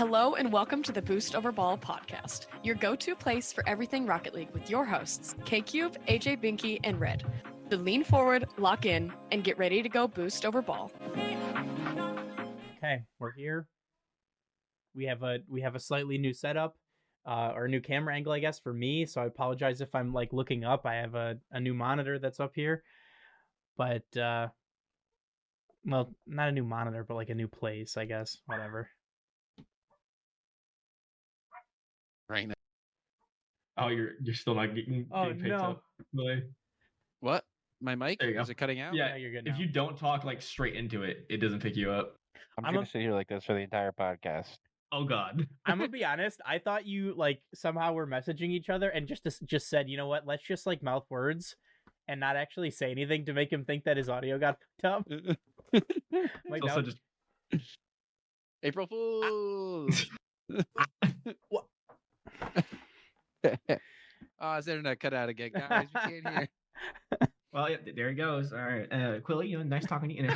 Hello and welcome to the Boost Over Ball podcast, your go-to place for everything Rocket League with your hosts, K-Cube, AJ Binky, and Red. So lean forward, lock in, and get ready to go Boost Over Ball. Okay, we're here. We have a slightly new setup, or a new camera angle, I guess, for me. So I apologize if I'm like looking up. I have a new monitor that's up here, but well, not a new monitor, but like a new place, I guess. Whatever. Right now. Oh, you're still not getting picked up. Really? What? My mic? There you go. Is it cutting out? Yeah, you're good if now. you don't talk like straight into it, it doesn't pick you up. I'm gonna sit here like this for the entire podcast. Oh God. I'm gonna be honest. I thought you like somehow were messaging each other and just said, you know what? Let's just like mouth words and not actually say anything to make him think that his audio got picked up. Like, Also just April Fools! What? Oh, his internet cut out again, guys. We can't hear. well, yeah, there he goes. All right, Quilly, nice talking to you.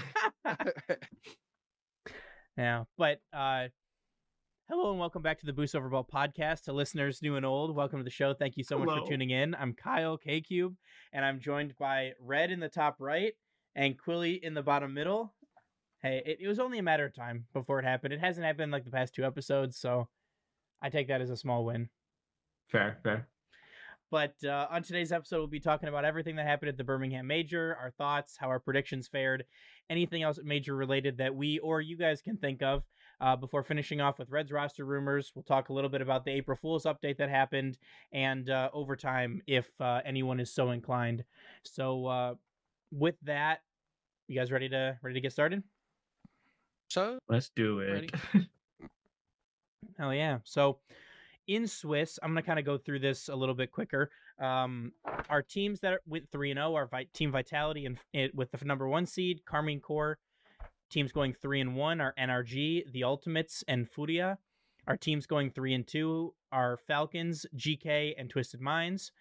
Yeah, but hello and welcome back to the Boost Over Ball podcast. To listeners new and old, welcome to the show. Thank you so much for tuning in. I'm Kyle K-Cube, and I'm joined by Red in the top right and Quilly in the bottom middle. Hey, it was only a matter of time before it happened. It hasn't happened like the past 2 episodes, so I take that as a small win. Fair. But on today's episode, we'll be talking about everything that happened at the Birmingham Major, our thoughts, how our predictions fared, anything else Major related that we or you guys can think of. Before finishing off with Reds roster rumors, we'll talk a little bit about the April Fool's update that happened and overtime if anyone is so inclined. So with that, you guys ready to get started? So Let's do it. Ready? Hell yeah. So in Swiss, I'm going to kind of go through this a little bit quicker. Our teams that went 3-0 are Team Vitality and with the number 1 seed, Carmine Corps. Teams going 3-1 are NRG, The Ultimates, and Furia. Our teams going 3-2 are Falcons, GK, and Twisted Minds.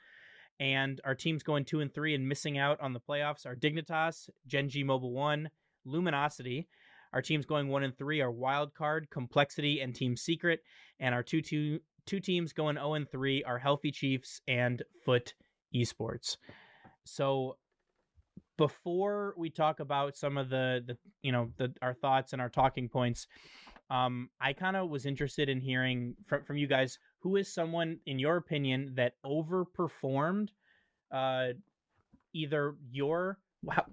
And our teams going 2-3 and missing out on the playoffs are Dignitas, Gen.G Mobile 1, Luminosity. Our teams going 1-3 are Wildcard, Complexity, and Team Secret. And our two teams going 0-3 are Healthy Chiefs and Foot Esports. So before we talk about some of our thoughts and our talking points, I kind of was interested in hearing from you guys, who is someone in your opinion that overperformed either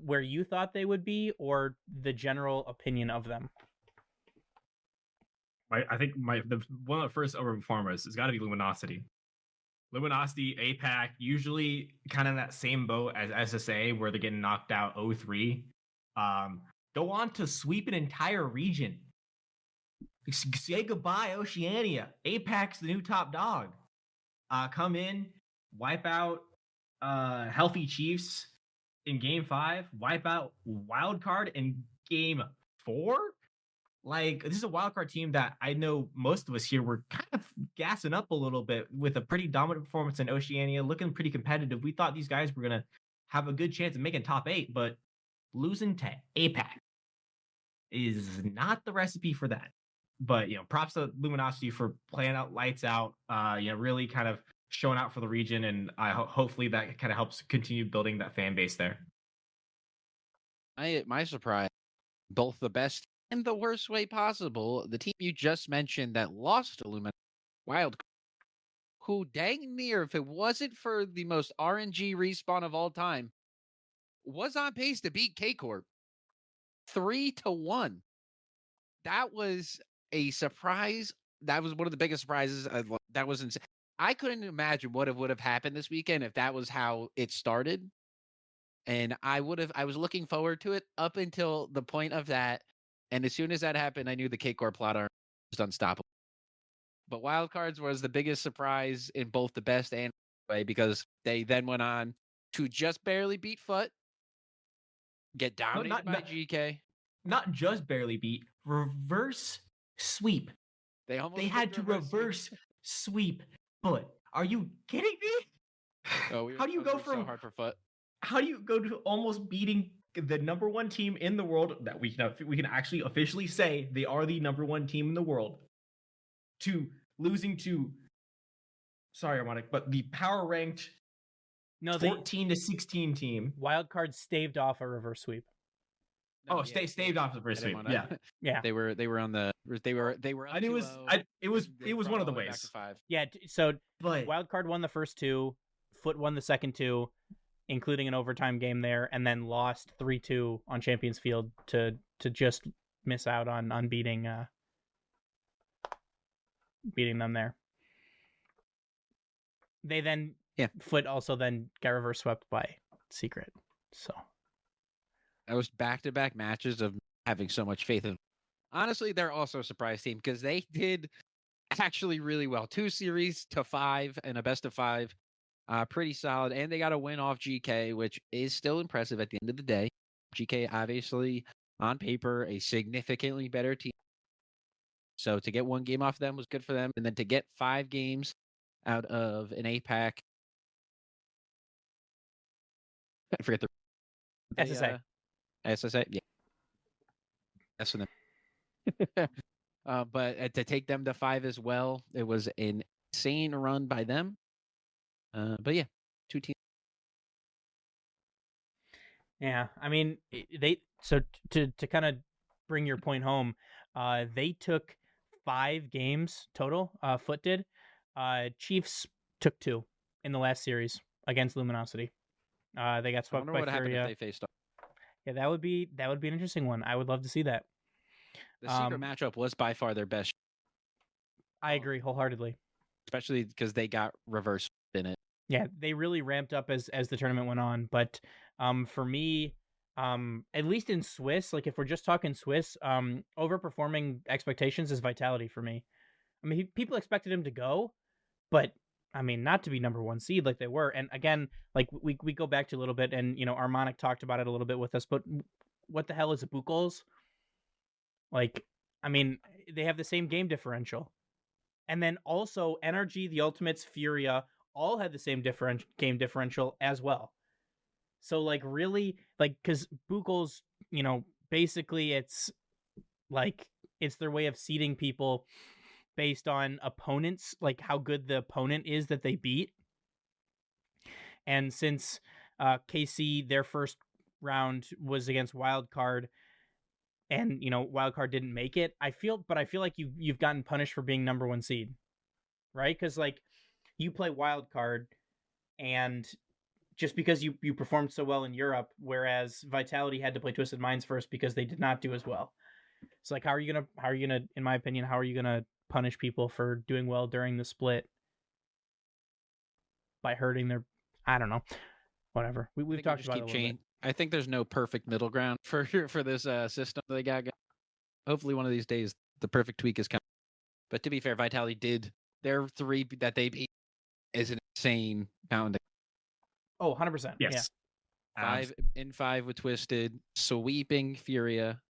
where you thought they would be or the general opinion of them? I think one of the first overperformers has got to be Luminosity. Luminosity, APAC, usually kind of in that same boat as SSA, where they're getting knocked out 0-3. Go on to sweep an entire region. Say goodbye, Oceania. APAC's the new top dog. Come in, wipe out Healthy Chiefs in Game 5, wipe out Wildcard in Game 4. Like, this is a wildcard team that I know most of us here were kind of gassing up a little bit with a pretty dominant performance in Oceania, looking pretty competitive. We thought these guys were going to have a good chance of making top 8, but losing to APAC is not the recipe for that. But, props to Luminosity for playing out lights out, really kind of showing out for the region, and hopefully that kind of helps continue building that fan base there. My surprise, both the best and the worst way possible, the team you just mentioned that lost to Luminosity, Wildcard, who dang near, if it wasn't for the most RNG respawn of all time, was on pace to beat K-Corp 3-1. That was a surprise. That was one of the biggest surprises. That was insane. I couldn't imagine what would have happened this weekend if that was how it started. And I was looking forward to it up until the point of that. And as soon as that happened, I knew the K-Corp plot armor was unstoppable. But Wildcards was the biggest surprise in both the best and way, because they then went on to just barely beat Foot, get dominated by GK. Not just barely beat, reverse sweep. They had to reverse sweep Foot. Are you kidding me? How do you go from so hard for Foot? How do you go to almost beating the number 1 team in the world that we can actually officially say they are the number 1 team in the world, to losing to, sorry, Armonic, but the power ranked No, 14 to 16 team. wild card staved off a reverse sweep. Staved off the first sweep. Yeah. Yeah. They were on the they were up And it was 2-0, it was and they it was brought one of the all way back ways. to 5. Yeah. So But wild card won the first 2, Foot won the second 2, including an overtime game there, and then lost 3-2 on Champions Field to just miss out on beating them there. They then Foot also then got reverse swept by Secret. So That was back-to-back matches of having so much faith in. Honestly, they're also a surprise team because they did actually really well. 2 series to 5 and a best of 5. Pretty solid. And they got a win off GK, which is still impressive at the end of the day. GK, obviously, on paper, a significantly better team. So to get 1 game off them was good for them. And then to get 5 games out of an APAC. I forget the SSA. SSA, yeah. That's for them. But to take them to 5 as well, it was an insane run by them. But yeah, 2 teams. yeah, I mean to kind of bring your point home, they took 5 games total. Foot did. Chiefs took 2 in the last series against Luminosity. They got I swept wonder by what happened Furia. if they faced off. Yeah, that would be an interesting one. I would love to see that. The secret matchup was by far their best, I agree wholeheartedly. especially because they got reverse in it. Yeah, they really ramped up as the tournament went on. But for me, at least in Swiss, like if we're just talking Swiss, overperforming expectations is Vitality for me. I mean, people expected him to go, but I mean, not to be number 1 seed like they were. And again, like we go back to a little bit, and Armonic talked about it a little bit with us. But what the hell is a Buchholz? Like, I mean, they have the same game differential, and then also NRG, the Ultimates, Furia all had the same game differential as well. So like really, like, because Buchholz, basically it's like it's their way of seeding people based on opponents, like how good the opponent is that they beat. And since KC, their first round was against Wildcard, and Wildcard didn't make it, I feel like you've gotten punished for being number 1 seed, right? Because like you play Wildcard, and just because you performed so well in Europe, whereas Vitality had to play Twisted Minds first because they did not do as well. So like, how are you gonna, in my opinion, how are you gonna punish people for doing well during the split by hurting their, I don't know, whatever. We've talked about it a little bit. I think there's no perfect middle ground for this system they got. Hopefully one of these days the perfect tweak is coming. But to be fair, Vitality did their 3 that they beat is an insane pounding. Oh, 100%. yes. Yeah. 5 with Twisted, sweeping Furia,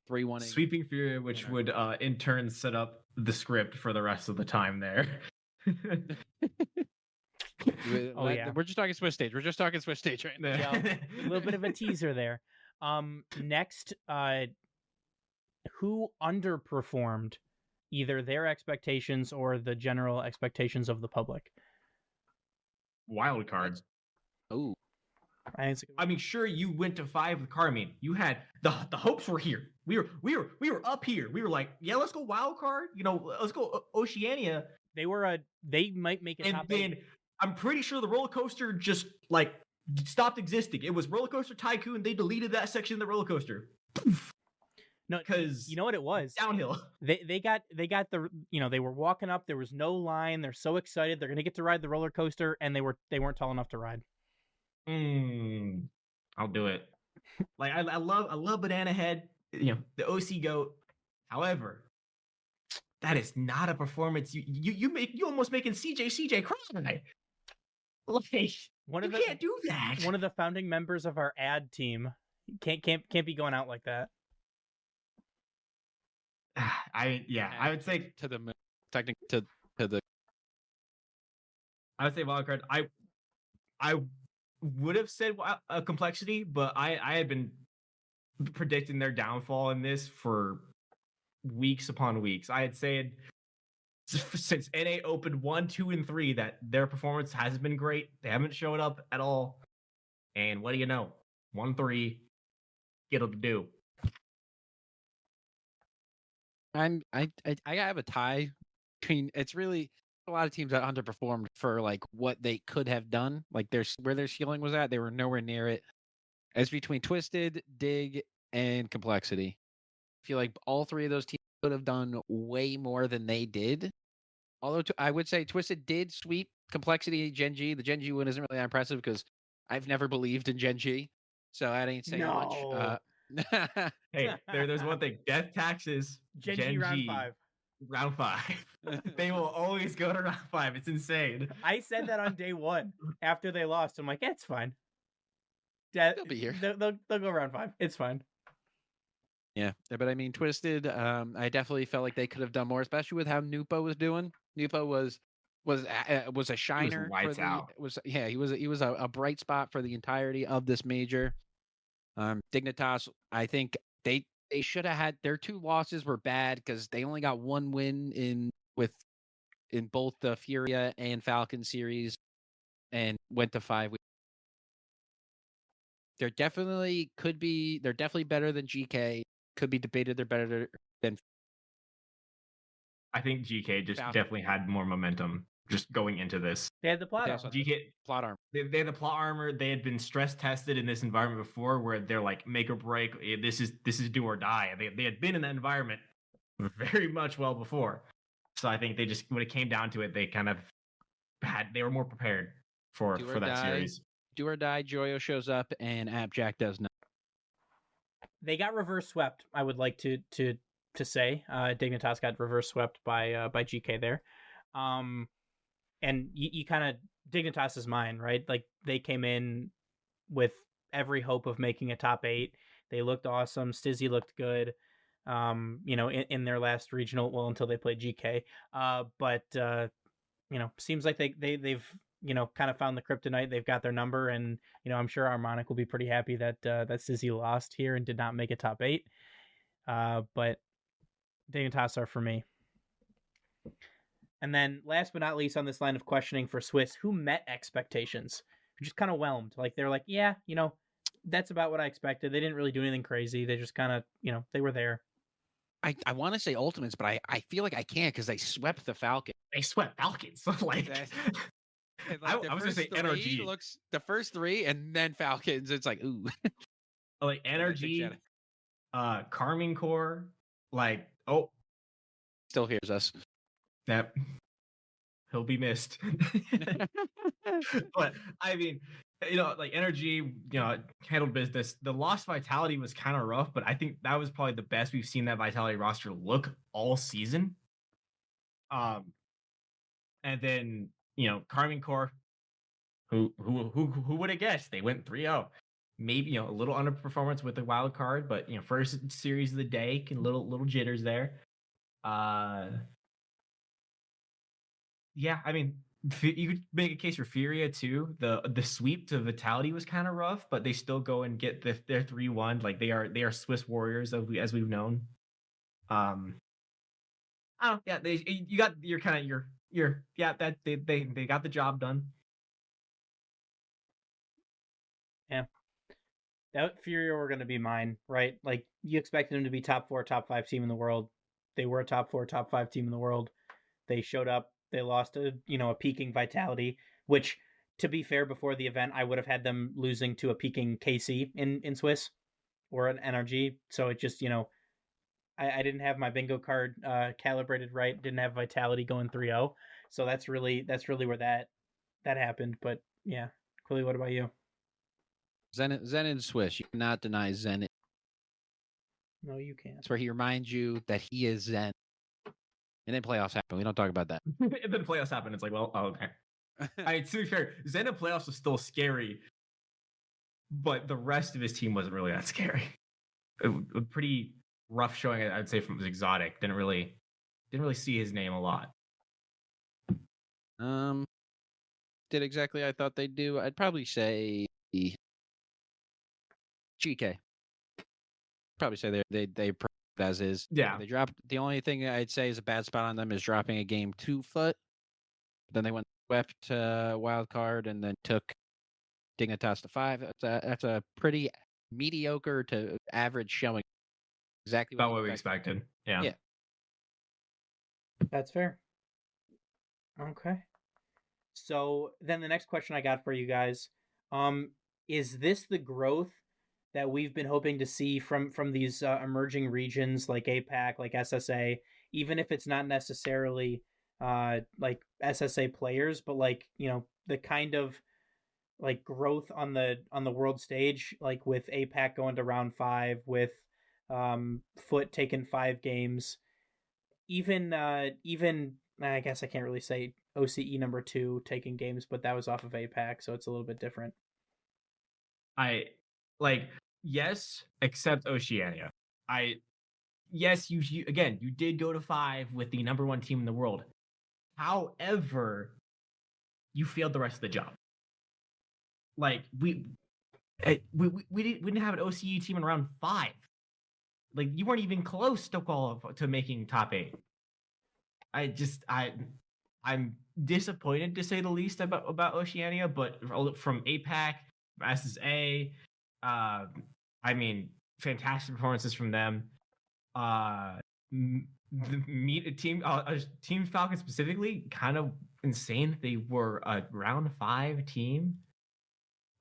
3-1. Sweeping Furia, which would in turn set up the script for the rest of the time there. Oh yeah, we're just talking Swiss stage. We're just talking Swiss stage right now. Yeah, a little bit of a teaser there. Next, who underperformed either their expectations or the general expectations of the public? Wild cards. Oh, I mean, sure, you went to 5 with Carmine. You had the hopes were here. We were up here. We were like, yeah, let's go wild card. Let's go Oceania. They might make it. And then I'm pretty sure the roller coaster just like stopped existing. It was Roller Coaster Tycoon. They deleted that section of the roller coaster. No, because you know what it was? Downhill. They got the they were walking up. There was no line. They're so excited. They're gonna get to ride the roller coaster, and they weren't tall enough to ride. I'll do it. Like I love Banana Head. The OC goat. However, that is not a performance. You almost making CJ cry. Like you can't do that. One of the founding members of our ad team can't be going out like that. I would say to the technically to the. I would say wildcard. I would have said complexity, but I had been predicting their downfall in this for weeks upon weeks. I had said since NA opened 1, 2, and 3 that their performance hasn't been great. They haven't showed up at all. And what do you know? 1-3, it'll do. I have a tie between. It's really a lot of teams that underperformed for like what they could have done, like where their ceiling was at. They were nowhere near it. It's between Twisted, Dig, and Complexity. I feel like all three of those teams could have done way more than they did. Although I would say Twisted did sweep Complexity Gen G. The Gen G win isn't really that impressive because I've never believed in Gen G, so that ain't saying much. Hey, there's one thing. Death taxes, Gen G round 5. Round 5. They will always go to round 5. It's insane. I said that on day 1 after they lost. I'm like, yeah, it's fine. They'll be here. They'll go round 5. It's fine. Yeah, but I mean, Twisted. I definitely felt like they could have done more, especially with how Nupo was doing. Nupo was a shiner. Lights out. He was a bright spot for the entirety of this major. Dignitas, I think they should have had their 2 losses were bad because they only got 1 win in both the Furia and Falcon series, and went to 5. They're definitely better than GK. Could be debated they're better than. I think GK just definitely had more momentum just going into this. They had the plot armor. GK plot armor. They had the plot armor. They had been stress tested in this environment before, where they're like make or break. This is do or die. They had been in that environment very much well before. So I think they just, when it came down to it, they kind of they were more prepared for that series. Do or die. Joyo shows up and Appjack does not. They got reverse swept. I would like to say Dignitas got reverse swept by GK there, and you kind of Dignitas is mine, right? Like they came in with every hope of making a top 8. They looked awesome. Stizzy looked good. In their last regional, well, until they played GK. But seems like they've kind of found the kryptonite. They've got their number, and I'm sure Harmonic will be pretty happy that Stizzy lost here and did not make a top 8. But Dignitas are for me. And then last but not least on this line of questioning for Swiss, who met expectations? Who just kind of whelmed. Like they're like, yeah, that's about what I expected. They didn't really do anything crazy. They just kind of, they were there. I want to say Ultimates, but I feel like I can't because they swept the Falcons. They swept Falcons. I was going to say NRG. Looks the first 3 and then Falcons. It's like, ooh. Like NRG, Carmine Core, still hears us. That he'll be missed. But I mean, NRG, handled business. The lost Vitality was kind of rough, but I think that was probably the best we've seen that Vitality roster look all season. And then, Carmine Core, who would have guessed they went 3-0. Maybe, a little underperformance with the wild card, but first series of the day, little jitters there. Yeah, I mean, you could make a case for Furia too. The sweep to Vitality was kind of rough, but they still go and get their 3-1. Like they are Swiss warriors as we've known. I don't know. Yeah, they got the job done. Yeah, that Furia were going to be mine, right? Like you expected them to be top 4, top 5 team in the world. They were a top 4, top 5 team in the world. They showed up. They lost a peaking Vitality, which, to be fair, before the event, I would have had them losing to a peaking KC in Swiss or an NRG. So it just, I didn't have my bingo card calibrated right. Didn't have Vitality going 3-0. So that's really where that happened. But yeah, Quilly, what about you? Zenit Swiss. You cannot deny Zenit. No, you can't. That's where he reminds you that he is Zen. And then playoffs happen. We don't talk about that. And then playoffs happen. It's like, well, okay. To be fair, Zen in playoffs was still scary, but the rest of his team wasn't really that scary. A pretty rough showing, I'd say, from Exotic. Didn't really see his name a lot. Did exactly I thought they'd do. I'd probably say GK. Probably say they as is. Yeah. They dropped. The only thing I'd say is a bad spot on them is dropping a game 2 foot. Then they went swept wild card and then took Dignitas to 5. That's a pretty mediocre to average showing. Exactly About what we expected. Yeah. Yeah. That's fair. Okay. So then the next question I got for you guys, is this the growth that we've been hoping to see from these emerging regions like APAC, like SSA, even if it's not necessarily like SSA players, but like, you know, the kind of like growth on the world stage, like with APAC going to round 5, with Foot taking 5 games, even I guess I can't really say OCE number 2 taking games, but that was off of APAC, so it's a little bit different. I like, yes, except Oceania. Yes, you again, you did go to 5 with the number 1 team in the world. However, you failed the rest of the job. Like we didn't have an OCE team in round 5. Like you weren't even close to making top 8. I'm disappointed to say the least about Oceania, but from APAC, from SSA, I mean, fantastic performances from them. Team Falcon specifically, kind of insane that they were a round 5 team,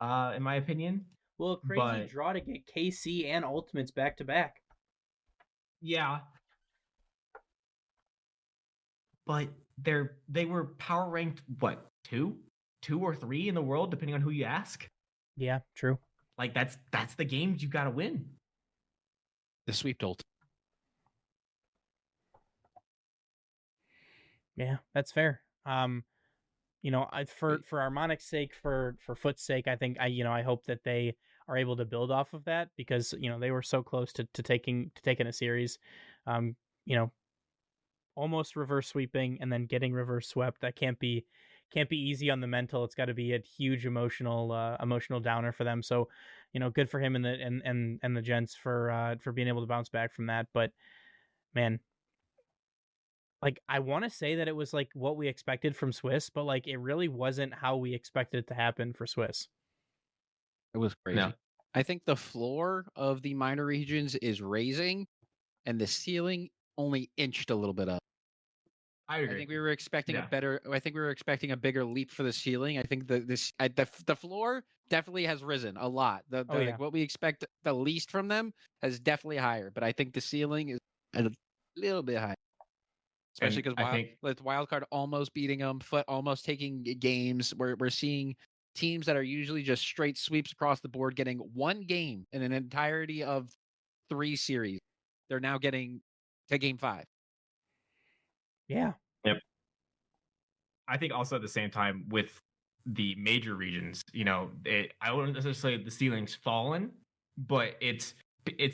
in my opinion. Well, a crazy draw to get KC and Ultimates back to back. Yeah. But they were power ranked what, 2 or 3 in the world, depending on who you ask. Yeah, true. Like that's the games you got to win. The sweep ult. Yeah, that's fair. You know, for Harmonic's sake, for Foot's sake, I think I hope that they are able to build off of that, because you know they were so close to taking a series. You know, almost reverse sweeping and then getting reverse swept. That can't be easy on the mental. It's got to be a huge emotional downer for them. So, you know, good for him and the gents for being able to bounce back from that. But man, like I want to say that it was like what we expected from Swiss, but like it really wasn't how we expected it to happen for Swiss. It was crazy. No. I think the floor of the minor regions is raising, and the ceiling only inched a little bit up. I agree. I think we were expecting Yeah. a bigger leap for the ceiling. I think the floor definitely has risen a lot. Like what we expect the least from them has definitely higher, but I think the ceiling is a little bit higher. Especially because with Wildcard almost beating them, Foot almost taking games. We're seeing teams that are usually just straight sweeps across the board getting 1 game in an entirety of 3 series. They're now getting to game 5. Yeah. Yep. I think also at the same time with the major regions, you know, I wouldn't necessarily say the ceiling's fallen, but it's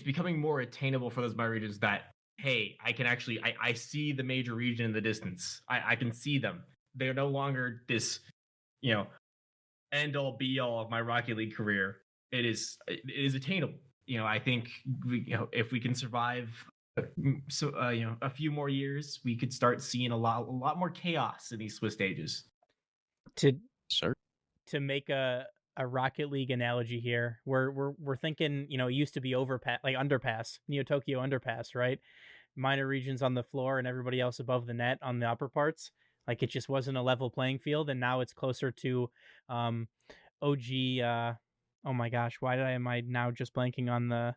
becoming more attainable for those minor regions that, hey, I can actually, I see the major region in the distance. I can see them. They're no longer this, you know, end all be all of my Rocket League career. It is attainable. You know, I think if we can survive a few more years, we could start seeing a lot more chaos in these Swiss stages. To make a Rocket League analogy here, we're thinking, you know, it used to be underpass, Neo Tokyo underpass, right? Minor regions on the floor and everybody else above the net on the upper parts. Like it just wasn't a level playing field, and now it's closer to OG. Oh my gosh, why am I now just blanking on the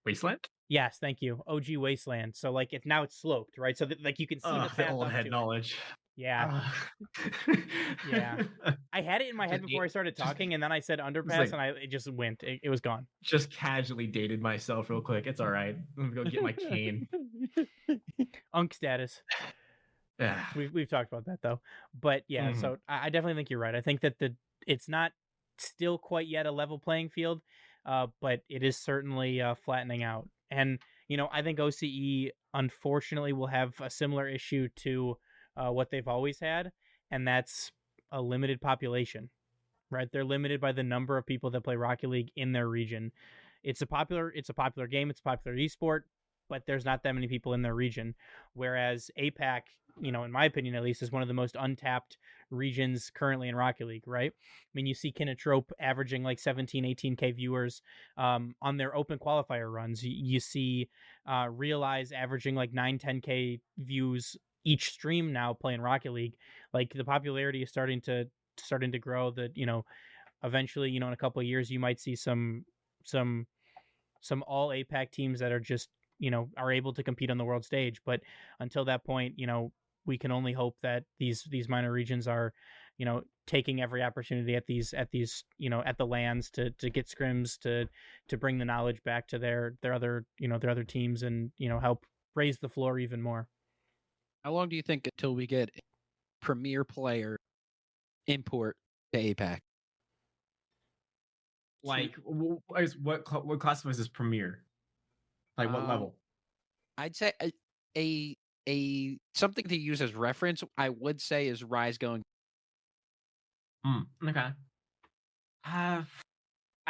Wasteland? Yes, thank you. OG Wasteland. So like now it's sloped, right? So that like you can see the path old up head to knowledge. Yeah. Yeah. I had it in my head before I started talking, and then I said underpass, and it just went. It was gone. Just casually dated myself real quick. It's all right. I'm gonna go get my cane. Unk status. Yeah. We've talked about that though, but yeah. Mhm. So I definitely think you're right. I think that it's not still quite yet a level playing field, but it is certainly flattening out. And you know, I think OCE unfortunately will have a similar issue to what they've always had, and that's a limited population, right? They're limited by the number of people that play Rocket League in their region. It's a popular game. It's a popular esport. but there's not that many people in their region. Whereas APAC, in my opinion at least, is one of the most untapped regions currently in Rocket League, right? I mean, you see Kinotrope averaging like 17, 18K viewers on their open qualifier runs. You see Realize averaging like 9, 10K views each stream now playing Rocket League. Like the popularity is starting to grow. That eventually, in a couple of years, you might see some all APAC teams that are just are able to compete on the world stage. But until that point, we can only hope that these minor regions are taking every opportunity at these at the lands to get scrims, to bring the knowledge back to their other their other teams, and help raise the floor even more. How long do you think until we get premier player import to APAC? Like, what classifies as premier? Like, what level? I'd say a something to use as reference. I would say is Rise going. Okay. I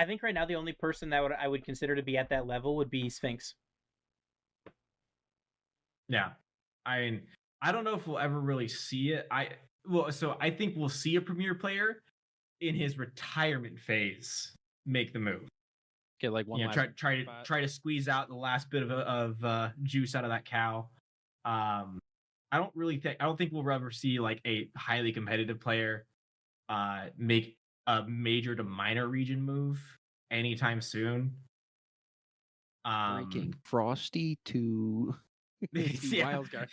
think right now the only person that I would consider to be at that level would be Sphinx. Yeah, I mean, I don't know if we'll ever really see it. So I think we'll see a premier player in his retirement phase make the move. Get like one. Try to squeeze out the last bit of juice out of that cow. I don't think we'll ever see like a highly competitive player make a major to minor region move anytime soon. Breaking Frosty to Wildcard.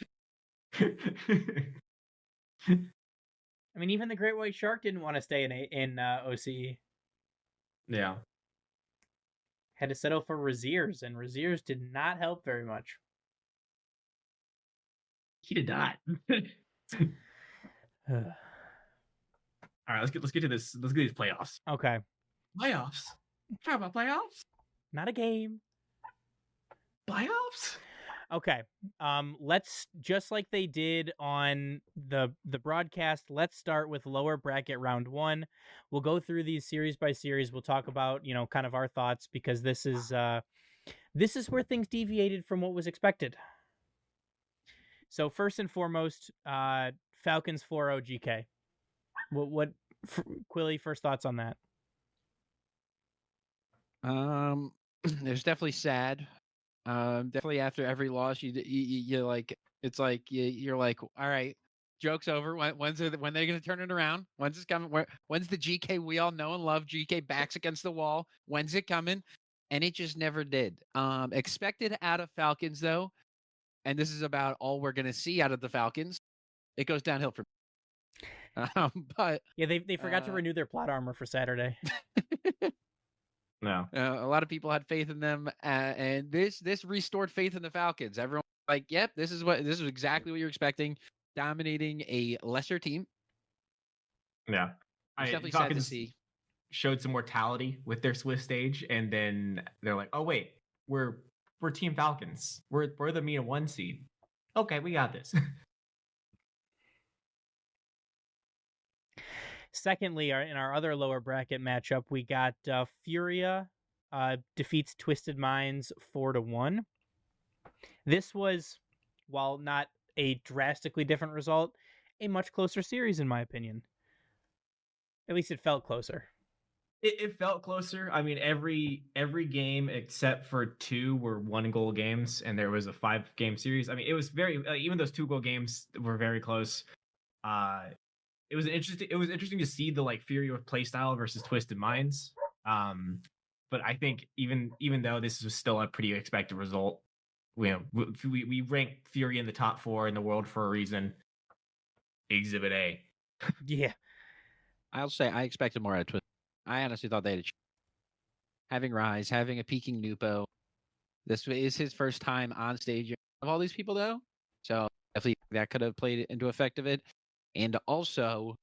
I mean, even the Great White Shark didn't want to stay in OCE. Yeah. Had to settle for Raziers, and Raziers did not help very much. He did not. All right, let's get to this. Let's get to these playoffs. Okay. Playoffs. Talk about playoffs. Not a game. Playoffs. Okay. Let's, just like they did on the broadcast, let's start with lower bracket round 1. We'll go through these series by series. We'll talk about, kind of our thoughts, because this is where things deviated from what was expected. So first and foremost, Falcons 4-0 GK. What Quilly, first thoughts on that? There's definitely sad. Definitely after every loss, you like, it's like you're like, all right, joke's over. When they're going to turn it around? When's it coming? When's the GK we all know and love? GK backs against the wall. When's it coming? And it just never did. Expected out of Falcons though, and this is about all we're going to see out of the Falcons. It goes downhill from. But yeah, they forgot to renew their plot armor for Saturday. No, a lot of people had faith in them, and this restored faith in the Falcons. Everyone was like, yep, this is exactly what you're expecting, dominating a lesser team. Yeah, it's definitely sad to see. Showed some mortality with their Swiss stage, and then they're like, oh wait, we're Team Falcons. We're the MENA 1 seed. Okay, we got this. Secondly, in our other lower bracket matchup, we got Furia defeats Twisted Minds 4-1. This was, while not a drastically different result, a much closer series in my opinion. At least it felt closer. It felt closer. I mean, every game except for 2 were 1-goal games, and there was a 5-game series. I mean, it was very even those 2-goal games were very close. It was interesting to see the like Fury play style versus Twisted Minds. But I think even though this was still a pretty expected result, we rank Fury in the top 4 in the world for a reason. Exhibit A. Yeah. I'll say I expected more out of Twisted. I honestly thought they'd having Rise, having a peaking Nupo. This is his first time on stage of all these people, though. So definitely that could have played into effect of it. And also,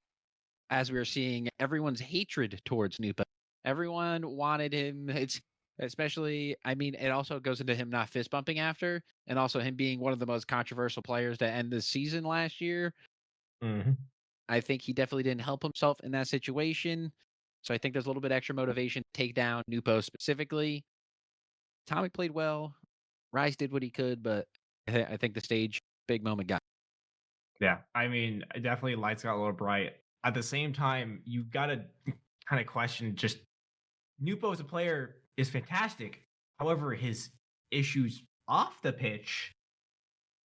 as we were seeing, everyone's hatred towards Nupo. Everyone wanted him. It's especially, I mean, it also goes into him not fist bumping after, and also him being one of the most controversial players to end the season last year. Mm-hmm. I think he definitely didn't help himself in that situation. So I think there's a little bit extra motivation to take down Nupo specifically. Tommy played well. Rice did what he could, but I think the stage big moment got. Yeah, I mean, definitely lights got a little bright. At the same time, you've got to kind of question just Nupo as a player is fantastic. However, his issues off the pitch,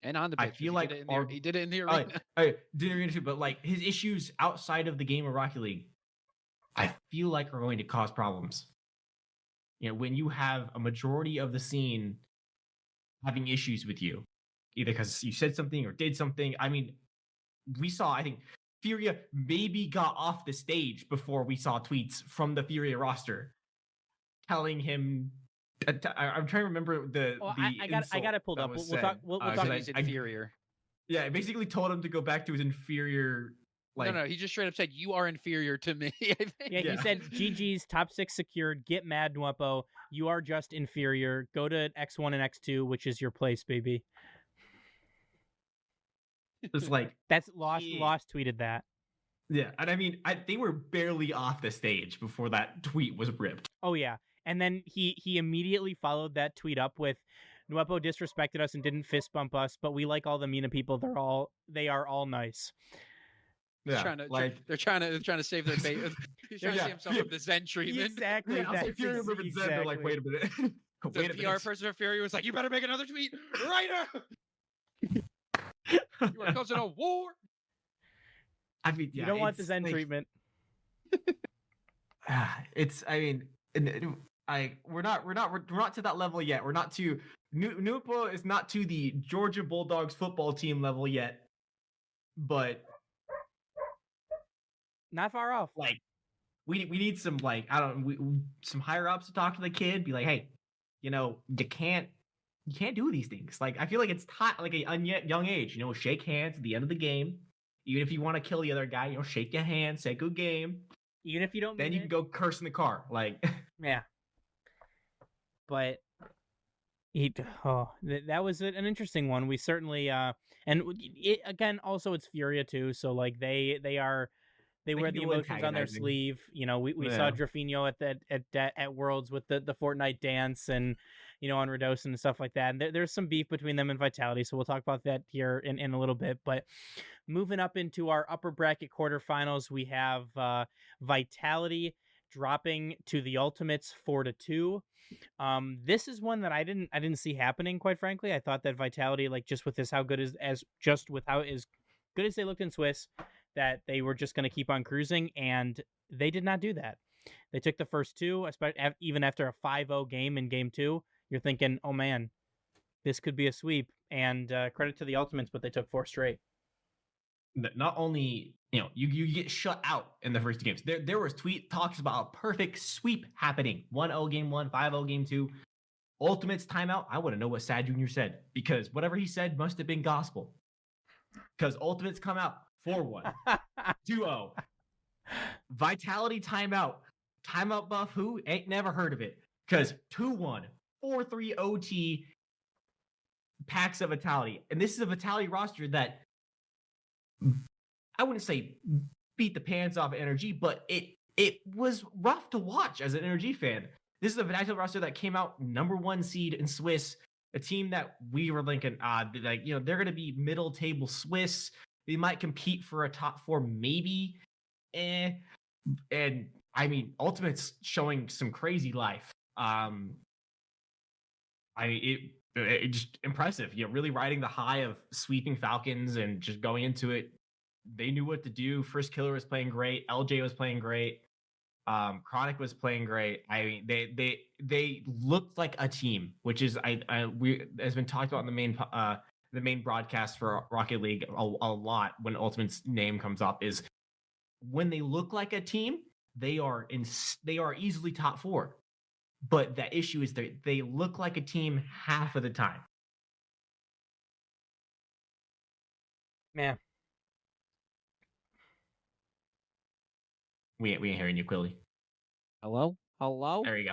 And on the I pitch, feel he like did it in the, he did it in the I arena. didn't arena too, but like his issues outside of the game of Rocket League, I feel like are going to cause problems. You know, when you have a majority of the scene having issues with you, either because you said something or did something. I mean, we saw, I think, Furia maybe got off the stage before we saw tweets from the Furia roster telling him. I'm trying to remember the. Oh, the I got it pulled that up. was We'll talk. said, We'll 'cause talk. He's inferior. Yeah, it basically told him to go back to his inferior. Like, No, he just straight up said, "You are inferior to me." I think. Yeah, he Yeah. said, "GG's top 6 secured. Get mad, Nwepo. You are just inferior. Go to X1 and X2, which is your place, baby." it's like, That's Lost. Yeah. Lost tweeted that. yeah, and I mean, they were barely off the stage before that tweet was ripped. Oh yeah, and then he immediately followed that tweet up with, "Nwepo disrespected us and didn't fist bump us, but we like all the Mina people. They are all nice." He's Yeah, trying to, like they're trying to save their base. He's trying to Yeah, save himself yeah. from the Zen treatment. Exactly. yeah, I was like, that's Fury remembered Zen. They're like, wait a minute, The wait a PR minute. person for Fury was like, "You better make another tweet right now. You are causing a war." I mean, yeah, You don't want the it's Zen like- treatment. It's, I mean, we're not to that level yet. We're not to Nupo is not to the Georgia Bulldogs football team level yet, but Not far off. like we need some, like, I don't, some higher ups to talk to the kid, be like, hey, you know, you can't do these things. Like, I feel like it's like a young age, you know, shake hands at the end of the game. Even if you want to kill the other guy, you know, shake your hand, say good game. Even if you don't. Then mean you it. can go curse in the car. Like, Yeah. But that was an interesting one. We certainly and it, again, also it's Furia too, so like they wear can the do emotions on their antagonizing. sleeve. You know, we saw Yeah. Drafinho at Worlds with the Fortnite dance, and you know, on Radosin and stuff like that. And there's some beef between them and Vitality, so we'll talk about that here in a little bit. But moving up into our upper bracket quarterfinals, we have Vitality dropping to the Ultimates 4-2. This is one that I didn't see happening, quite frankly. I thought that Vitality, like, just with this, how good as good as they looked in Swiss, that they were just going to keep on cruising, and they did not do that. They took the first two, even after a 5-0 game in game 2. You're thinking, oh man, this could be a sweep. And credit to the Ultimates, but they took 4 straight. not only, you know, you get shut out in the first two games. There was tweet talks about a perfect sweep happening. 1-0 game 1, 5-0 game 2. Ultimates timeout. I want to know what Sad Junior said, because whatever he said must have been gospel. Because Ultimates come out 4-1, 2-0. Vitality timeout. Timeout buff who? Ain't never heard of it. Because 2-1, 4-3 OT packs of Vitality. And this is a Vitality roster that I wouldn't say beat the pants off of NRG, but it was rough to watch as an NRG fan. This is a Vitality roster that came out number 1 seed in Swiss, a team that we were thinking, like, you know, they're going to be middle table Swiss. They might compete for a top 4, maybe. And I mean, Ultimate's showing some crazy life. It just impressive. You know, really riding the high of sweeping Falcons and just going into it. They knew what to do. First Killer was playing great. LJ was playing great. Chronic was playing great. I mean, they looked like a team, which is has been talked about in the main broadcast for Rocket League a lot when Ultimate's name comes up, is when they look like a team, they are easily top 4. But the issue is they look like a team half of the time. Man. We ain't hearing you, Quilly. Hello? There we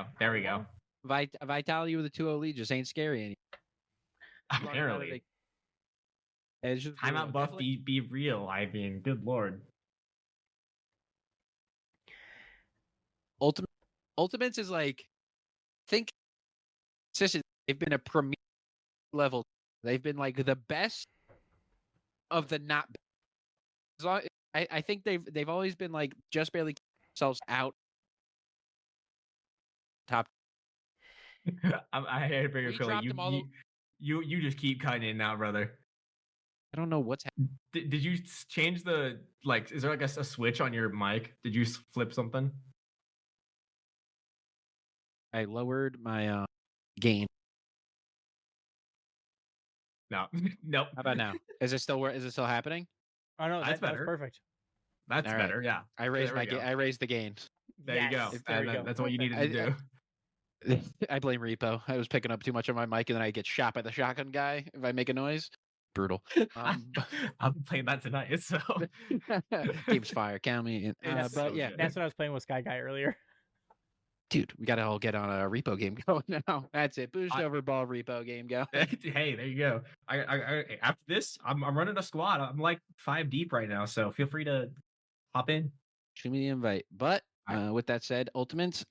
go. Vitality with a 2-0 lead just ain't scary anymore. Apparently. It's just Timeout buff be real. I mean, good lord. Ultimates is like, think they've been a premier level. They've been like the best of the not. As long, I think they've always been like just barely keep themselves out. Top. I had a bigger We feeling. dropped them all. You just keep cutting in now, brother. I don't know what's happening. Did you change the like? Is there like a switch on your mic? Did you flip something? I lowered my gain. No, nope. How about now? Is it still happening? Oh no, That's that was better. perfect. That's All right. better. Yeah. I raised There we go. I raised the gain. There you go. Yes, there we go. That's what you needed Perfect. to do. I blame Repo. I was picking up too much on my mic, and then I get shot by the shotgun guy if I make a noise. Brutal. I'm playing that tonight, so Game's fire. Count me in. It's But so yeah, good. That's what I was playing with Sky Guy earlier. dude, we gotta all get on a Repo game going now. That's it. Boost I- over ball Repo game go. Hey, there you go. I after this, I'm running a squad. I'm like 5 deep right now, so feel free to hop in. Shoot me the invite. But I- with that said, Ultimates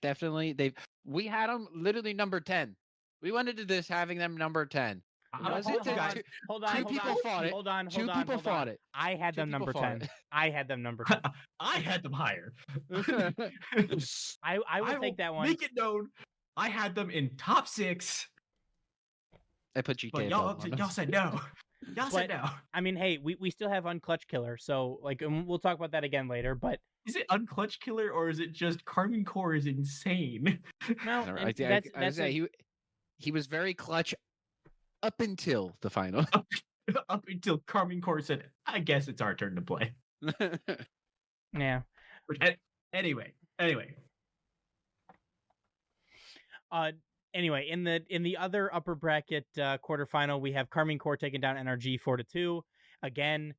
definitely we had them literally number 10. We went into this having them number 10. No, Was hold it on, two- hold on, two hold people on, fought it. hold on, Two hold on, people hold fought on. it. I had Two them people number fought 10. I had them number 10. I had them higher. I will take that one. Make it known. I had them in top 6, I put GK but above them. y'all said no. Y'all said no. I mean, hey, we still have Unclutch Killer, so like we'll talk about that again later. But Is it Unclutch Killer or is it just Carmen Core is insane? no, Never- and I that's would say he was very clutch up until the final. Up until Carmen Core said, I guess it's our turn to play. yeah. Which, anyway. Anyway, in the other upper bracket quarterfinal, we have Carmine Core taking down NRG 4-2. Again,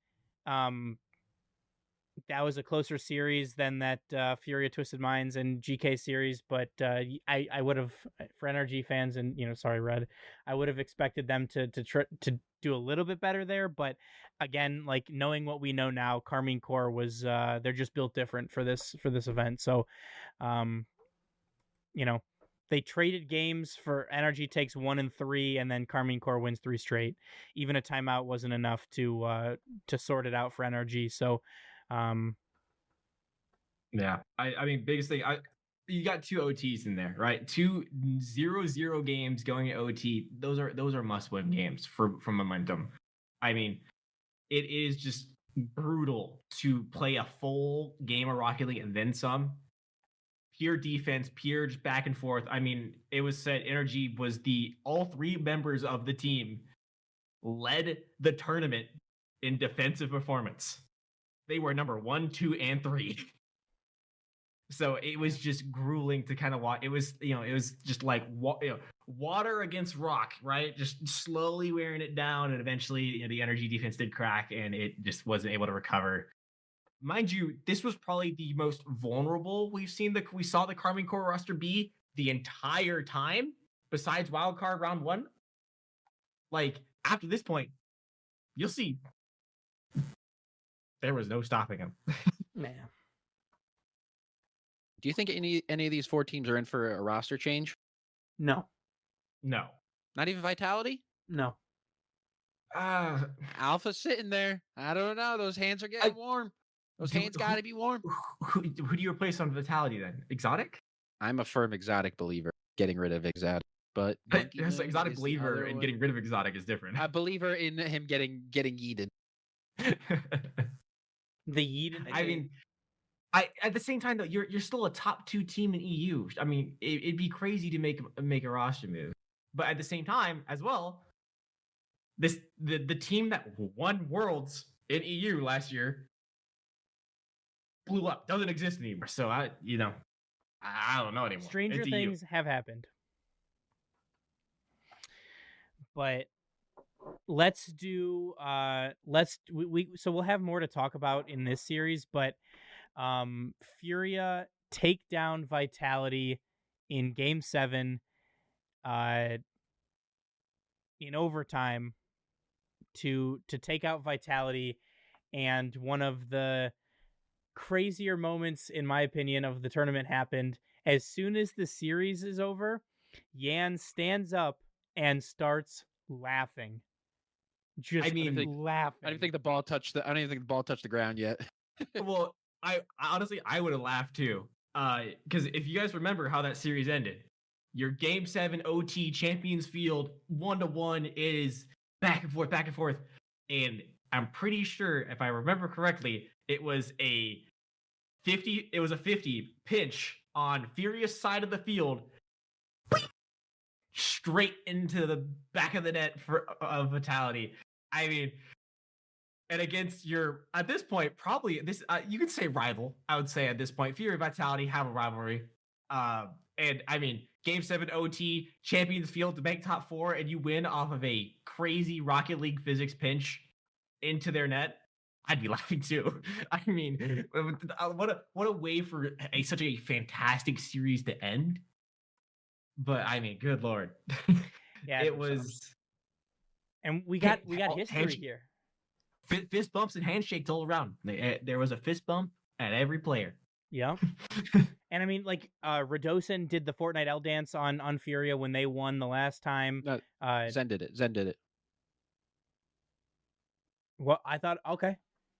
that was a closer series than that Furia Twisted Minds and GK series, but I would have, for NRG fans and sorry Red, I would have expected them to do a little bit better there. But again, like knowing what we know now, Carmine Core was they're just built different for this event. So, they traded games for NRG takes 1 and 3, and then Carmine Core wins 3 straight. Even a timeout wasn't enough to sort it out for NRG. So, yeah, I mean, biggest thing, you got 2 OTs in there, right? 2 0-0 games going at OT. Those are must-win games for momentum. I mean, it is just brutal to play a full game of Rocket League and then some. Pure defense, pure just back and forth. I mean, it was said Energy was all 3 members of the team led the tournament in defensive performance. They were number 1, 2, and 3. So it was just grueling to kind of watch. It was, it was just like water against rock, right? Just slowly wearing it down, and eventually, the Energy defense did crack, and it just wasn't able to recover. Mind you, this was probably the most vulnerable we saw the Carmine Core roster be the entire time, besides wildcard round 1. Like, after this point, you'll see there was no stopping him. man. Do you think any of these 4 teams are in for a roster change? No. No. Not even Vitality? No. Alpha's sitting there. I don't know. Those hands are getting warm. Those hands got to be warm. Who do you replace on Vitality then? Exotic? I'm a firm Exotic believer. Getting rid of Exotic, but Yes, Exotic believer and getting rid of Exotic is different. A believer in him getting yeeted. The Yeeden. I mean, at the same time though, you're still a top 2 team in EU. I mean, it'd be crazy to make a roster move, but at the same time as well, the team that won Worlds in EU last year blew up, doesn't exist anymore. So I don't know anymore. Stranger It's things have happened. But let's do so we'll have more to talk about in this series, but Furia take down Vitality in game 7 in overtime to take out Vitality, and one of the crazier moments, in my opinion, of the tournament happened. As soon as the series is over, Yan stands up and starts laughing. Just mean, laughing. I don't even think the ball touched the ground yet. Well, I honestly I would have laughed too. Because if you guys remember how that series ended, your Game 7 OT Champions Field 1-1 is back and forth, and I'm pretty sure if I remember correctly, it was a 50 pinch on Furious side of the field, straight into the back of the net for Vitality. I mean, and against your, at this point, probably this, you could say rival. I would say at this point, Fury and Vitality have a rivalry. And I mean, Game 7 OT, Champions Field to make top 4, and you win off of a crazy Rocket League physics pinch into their net. I'd be laughing too. I mean, what a way for such a fantastic series to end. But I mean, good lord, Yeah, it was. And we got history here. Fist bumps and handshakes all around. There was a fist bump at every player. Yeah. And I mean, like, Radosin did the Fortnite L dance on Furia when they won the last time. No, Zen did it. Well, I thought, okay.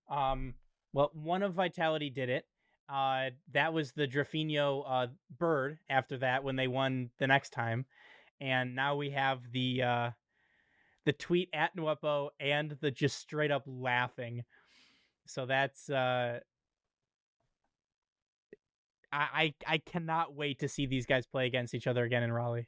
Well, one of Vitality did it. That was the Drafinho bird after that when they won the next time. And now we have the tweet at Nwepo and the just straight up laughing. So that's I cannot wait to see these guys play against each other again in Raleigh.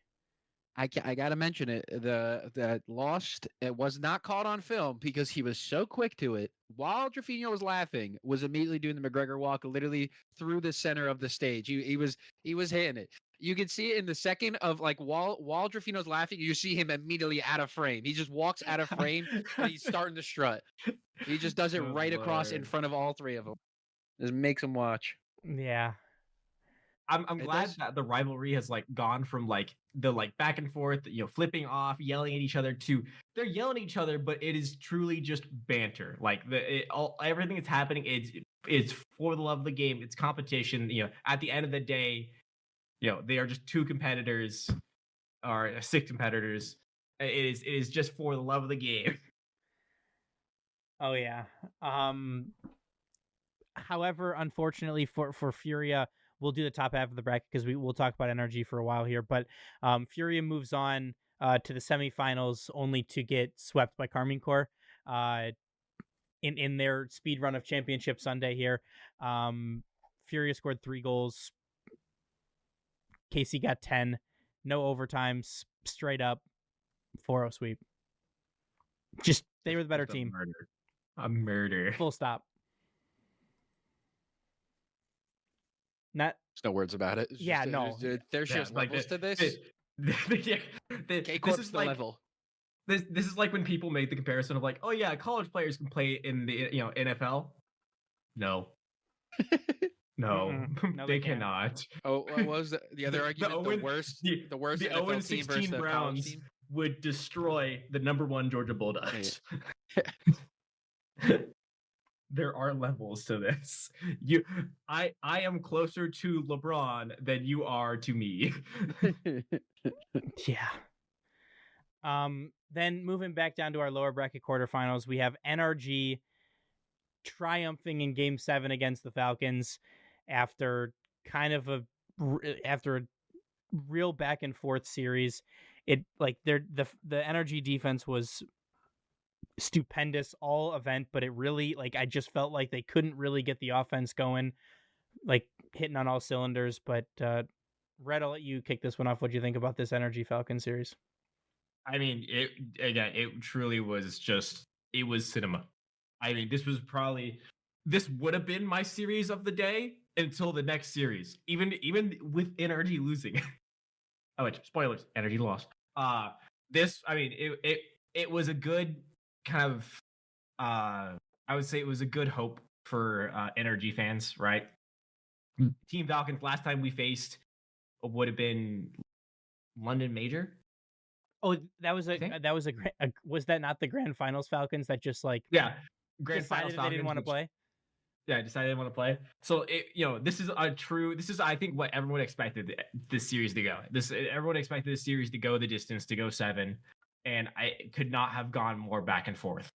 I gotta mention it. The lost, it was not caught on film because he was so quick to it. While Drafinho was laughing, was immediately doing the McGregor walk, literally through the center of the stage. He was hitting it. You can see it in the second of like while Drafinho's laughing, you see him immediately out of frame. He just walks out of frame and he's starting to strut. He just does it right across in front of all three of them. Just makes them watch. Yeah. I'm glad that the rivalry has like gone from like the like back and forth, flipping off, yelling at each other to they're yelling at each other, but it is truly just banter. Like everything that's happening is for the love of the game. It's competition. At the end of the day, they are just two competitors or 6 competitors. It is just for the love of the game. Oh yeah. However, unfortunately for Furia, we'll do the top half of the bracket because we'll talk about NRG for a while here. But Furia moves on to the semifinals only to get swept by Karmine Corp in their speed run of Championship Sunday here. Furia scored 3 goals. KC got 10. No overtimes. Straight up 4-0 sweep. Just, they were the better team. A murder. Full stop. Not. There's no words about it. There's just levels to this. This is like level. This is like when people make the comparison of like, oh yeah, college players can play in the NFL. No. No, No, they cannot. Oh, what was the other argument? The worst NFL 0-16 team versus the Browns team? would destroy the number 1 Georgia Bulldogs. There are levels to this. I am closer to LeBron than you are to me. Yeah. Then moving back down to our lower bracket quarterfinals, we have NRG triumphing in Game 7 against the Falcons after a real back and forth series. It like the NRG defense was stupendous all event, but it really I just felt like they couldn't really get the offense going, like hitting on all cylinders. But Red, I'll let you kick this one off. What do you think about this NRG Falcon series? I mean, it truly was it was cinema. I mean, this would have been my series of the day until the next series, even with NRG losing. Oh, wait, spoilers, NRG lost. It was a good kind of, I would say it was a good hope for NRG fans, right? Team Falcons, last time we faced would have been London Major. Oh, was that not the Grand Finals Falcons that just Grand Finals Falcons they didn't want to play? Yeah, I decided I didn't want to play. So this is I think what everyone expected this series to go. Everyone expected this series to go the distance, to go 7. and I could not have gone more back and forth.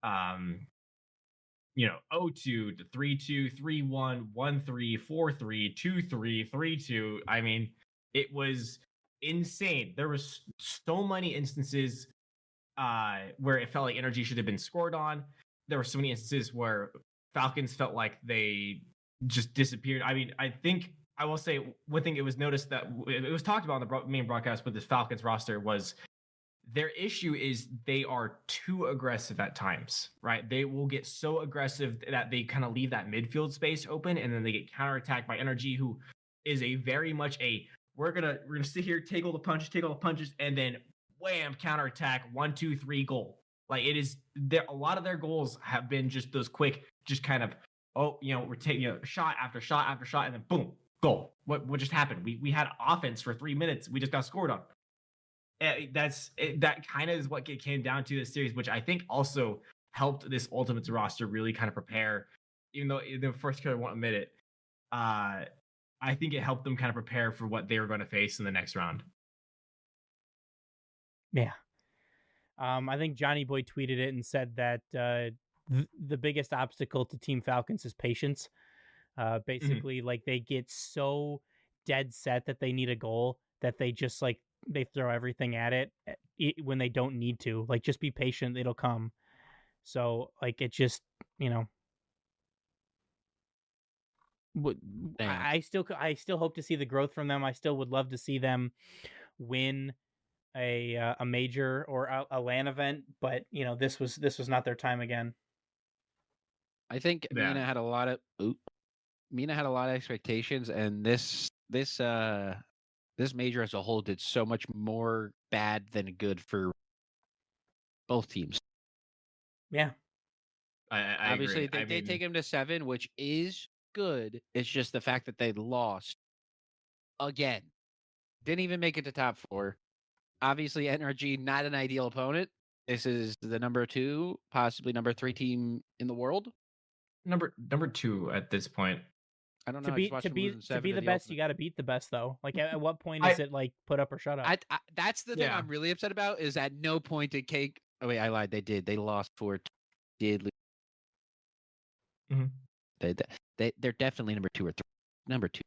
0-2 to 3-2, 3-1, 1-3, 4-3, 2-3, 3-2. I mean, it was insane. There was so many instances where it felt like energy should have been scored on. There were so many instances where Falcons felt like they just disappeared. I mean, I think I will say one thing. It was noticed that it was talked about on the main broadcast with this Falcons roster was their issue is they are too aggressive at times, right? They will get so aggressive that they kind of leave that midfield space open, and then they get counterattacked by Energy, who is a very much a we're gonna sit here, take all the punches, and then wham, counterattack, 1, 2, 3, goal. Like it is there. A lot of their goals have been just those quick, just kind of we're taking shot after shot after shot, and then boom, goal. What just happened? We had offense for 3 minutes. We just got scored on. That kind of is what it came down to this series, which I think also helped this Ultimates roster really kind of prepare. Even though the first killer won't admit it, I think it helped them kind of prepare for what they were going to face in the next round. Yeah. I think Johnny Boy tweeted it and said that the biggest obstacle to Team Falcons is patience. Basically, like they get so dead set that they need a goal that they just like they throw everything at it when they don't need to. Like just be patient, it'll come. So like it just I still hope to see the growth from them. I still would love to see them win a major or a LAN event, but this was not their time again. I think Mina had a lot of expectations, and this major as a whole did so much more bad than good for both teams. Yeah, I obviously agree. they take him to 7, which is good. It's just the fact that they lost again. Didn't even make it to top 4. Obviously, NRG not an ideal opponent. This is the number 2, possibly number 3 team in the world. Number 2 at this point. I don't know. To be the best, you got to beat the best, though. Like, at what point is it like put up or shut up? That's the thing I'm really upset about. Is at no point did Cake. Oh wait, I lied. They did. They lost 4. Did lose. Mm-hmm. They're definitely number 2 or 3. Number 2,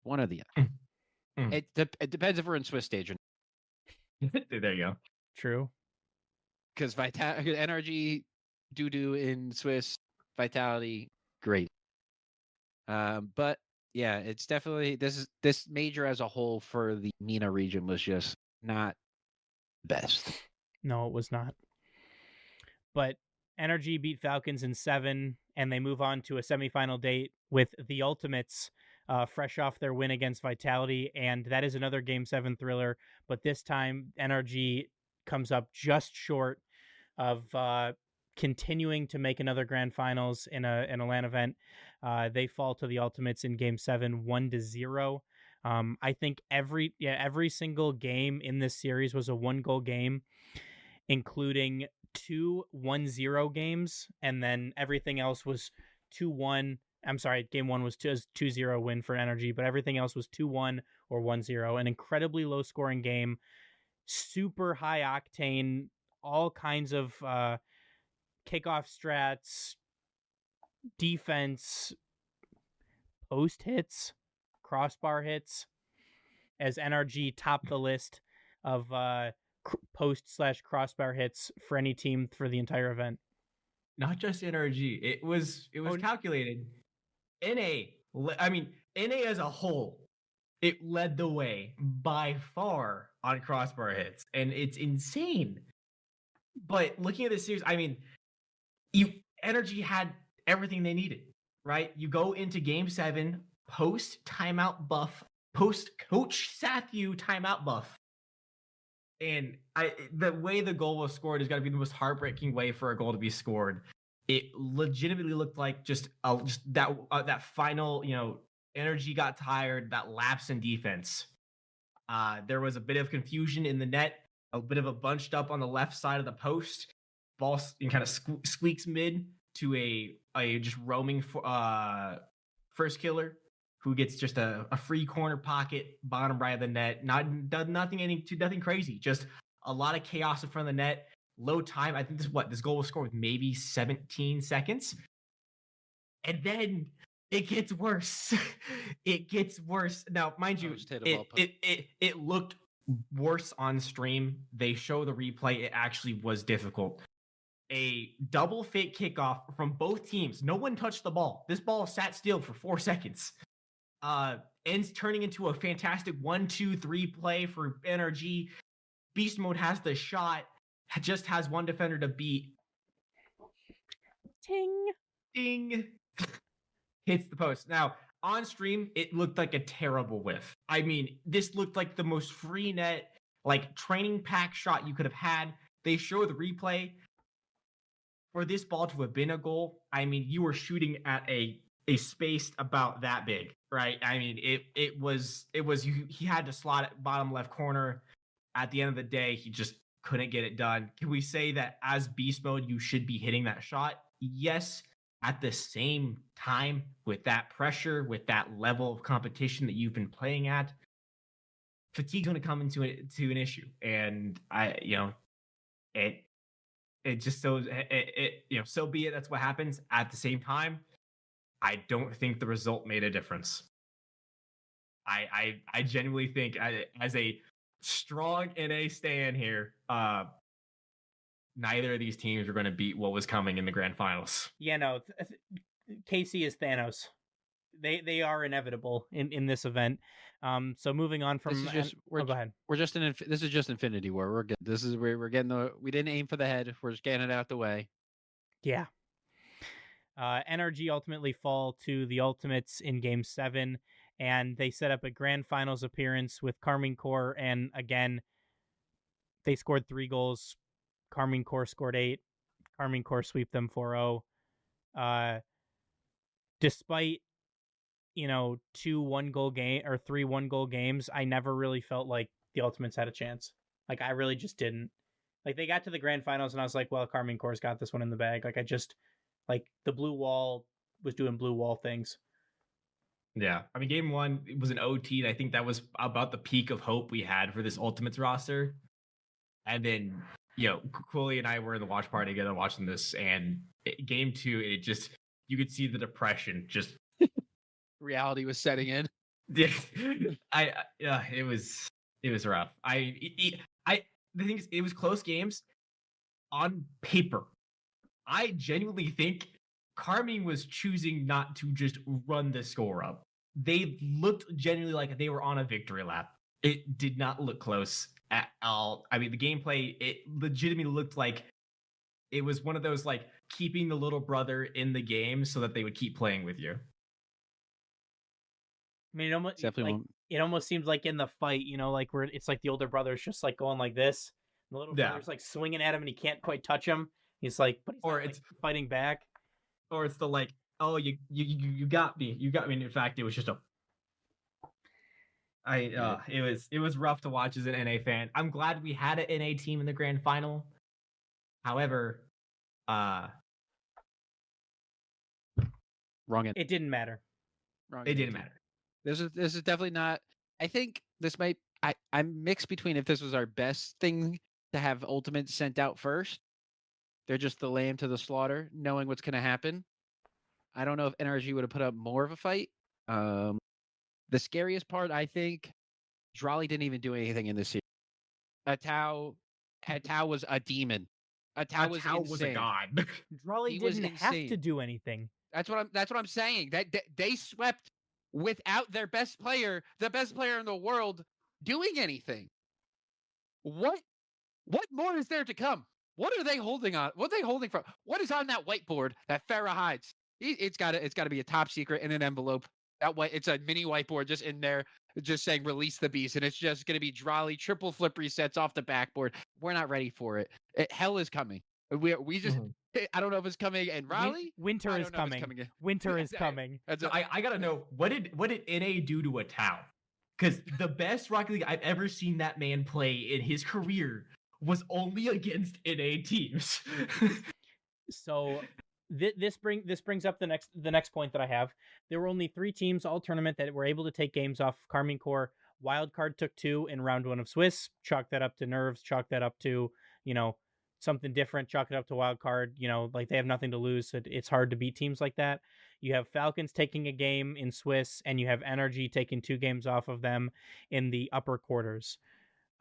one or the other. It depends if we're in Swiss stage or not. There you go. True. Because NRG doo in Swiss, Vitality great. But yeah, it's definitely this major as a whole for the MENA region was just not best. No, it was not. But NRG beat Falcons in 7, and they move on to a semifinal date with the Ultimates, fresh off their win against Vitality, and that is another Game 7 thriller. But this time, NRG comes up just short of continuing to make another grand finals in a LAN event. They fall to the Ultimates in Game 7, 1-0. I think every single game in this series was a 1-goal game, including 2 1-0 games, and then everything else was 2-1. I'm sorry, game 1 was 2-0 win for NRG, but everything else was 2-1 or 1-0. An incredibly low scoring game, super high octane, all kinds of kickoff strats, defense, post hits, crossbar hits, as NRG topped the list of post/crossbar hits for any team for the entire event. Not just NRG. It was calculated. NA as a whole, it led the way by far on crossbar hits, and it's insane. But looking at this series, I mean, NRG had everything they needed, right? You go into Game 7 post timeout buff, post Coach Sathu timeout buff, and the way the goal was scored is got to be the most heartbreaking way for a goal to be scored. It legitimately looked like just that final, NRG got tired, that lapse in defense. There was a bit of confusion in the net, a bit of a bunched up on the left side of the post. Ball kind of squeaks mid to a just roaming first killer who gets just a free corner pocket, bottom right of the net. Nothing crazy, just a lot of chaos in front of the net, low time. I think this goal was scored with maybe 17 seconds. And then it gets worse. It gets worse. Now, mind you, it looked worse on stream. They show the replay. It actually was difficult. A double fake kickoff from both teams. No one touched the ball. This ball sat still for 4 seconds. Ends turning into a fantastic 1-2-3 play for NRG. Beast Mode has the shot. Just has one defender to beat. Ting. Ding. Hits the post. Now, on stream, it looked like a terrible whiff. I mean, this looked like the most free net, like training pack shot you could have had. They show the replay. For this ball to have been a goal, I mean, you were shooting at a space about that big, right? I mean, it was he had to slot it bottom left corner. At the end of the day, he just couldn't get it done. Can we say that as Beast Mode, you should be hitting that shot? Yes. At the same time, with that pressure, with that level of competition that you've been playing at, fatigue's going to come into an issue. And it just so so be it. That's what happens. At the same time, I don't think the result made a difference. I genuinely think, as a strong NA stan here, neither of these teams are going to beat what was coming in the grand finals. Yeah, no. KC is Thanos. They are inevitable in this event. So moving on from, go ahead. This is just Infinity War. We're good. This is where we're getting we didn't aim for the head. We're just getting it out the way. Yeah. NRG ultimately fall to the Ultimates in Game 7, and they set up a grand finals appearance with Karmine Corp, and again, they scored 3 goals. Karmine Corp scored 8. Karmine Corp sweep them 4-0. Despite 2 1-goal game or 3 1-goal games, I never really felt like the Ultimates had a chance. Like, I really just didn't. Like, they got to the grand finals and I was like, well, Karmine Corp's got this one in the bag. Like, the blue wall was doing blue wall things. Yeah. I mean, game 1, it was an OT, and I think that was about the peak of hope we had for this Ultimates roster. And then, Cooley and I were in the watch party together watching this, and game 2, it just, you could see the depression just reality was setting in. Yeah, it was rough. The thing is, it was close games on paper. I genuinely think Karmine was choosing not to just run the score up. They looked genuinely like they were on a victory lap. It did not look close at all. I mean, the gameplay, it legitimately looked like it was one of those, like, keeping the little brother in the game so that they would keep playing with you. I mean, it almost seems like in the fight, like where it's like the older brother's just like going like this. The little brother's like swinging at him and he can't quite touch him. He's like, but he's not, fighting back. Or it's the like, oh, you got me. You got me. And in fact, it was just it was rough to watch as an NA fan. I'm glad we had an NA team in the grand final. However, wrong. It didn't matter. It didn't matter. This is definitely not. I think this might. I'm mixed between if this was our best thing to have Ultimate sent out first. They're just the lamb to the slaughter, knowing what's going to happen. I don't know if NRG would have put up more of a fight. The scariest part, I think, Drali didn't even do anything in this series. Atau was a demon. Atau was a god. Drali didn't have to do anything. That's what I'm saying. That they swept without their best player, the best player in the world, doing anything. What more is there to come? What are they holding on? What are they holding from? What is on that whiteboard that Farah hides? It's got to be a top secret in an envelope. It's a mini whiteboard just in there, just saying release the beast, and it's just going to be Drali triple flip resets off the backboard. We're not ready for it. Hell is coming. We just I don't know if it's coming in Raleigh. Winter is coming. Winter is coming. I gotta know, what did NA do to Atau? Because the best Rocket League I've ever seen that man play in his career was only against NA teams. So this brings up the next point that I have. There were only 3 teams all tournament that were able to take games off Karmine Corp. Wildcard took 2 in round 1 of Swiss. Chalk that up to nerves. Chalk that up to, something different. Chalk it up to Wildcard. Like they have nothing to lose. So it's hard to beat teams like that. You have Falcons taking a game in Swiss, and you have Energy taking 2 games off of them in the upper quarters.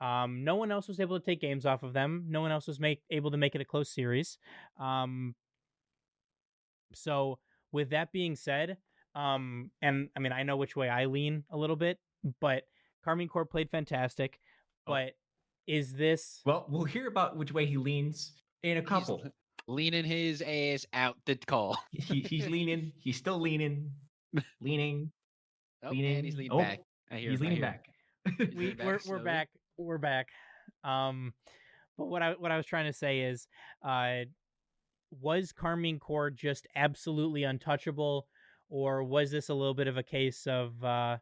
No one else was able to take games off of them. No one else was able to make it a close series. So with that being said, and I mean, I know which way I lean a little bit, but Karmine Corp played fantastic. But is this... Well, we'll hear about which way he leans in a couple. He's leaning his ass out the call. He's leaning. He's still leaning. Leaning. Oh, leaning. and he's leaning back. I hear He's him, I leaning hear him. back. Leaning back We're slowly. back. We're back. But what I was trying to say is, was Karmine Corp just absolutely untouchable, or was this a little bit of a case of I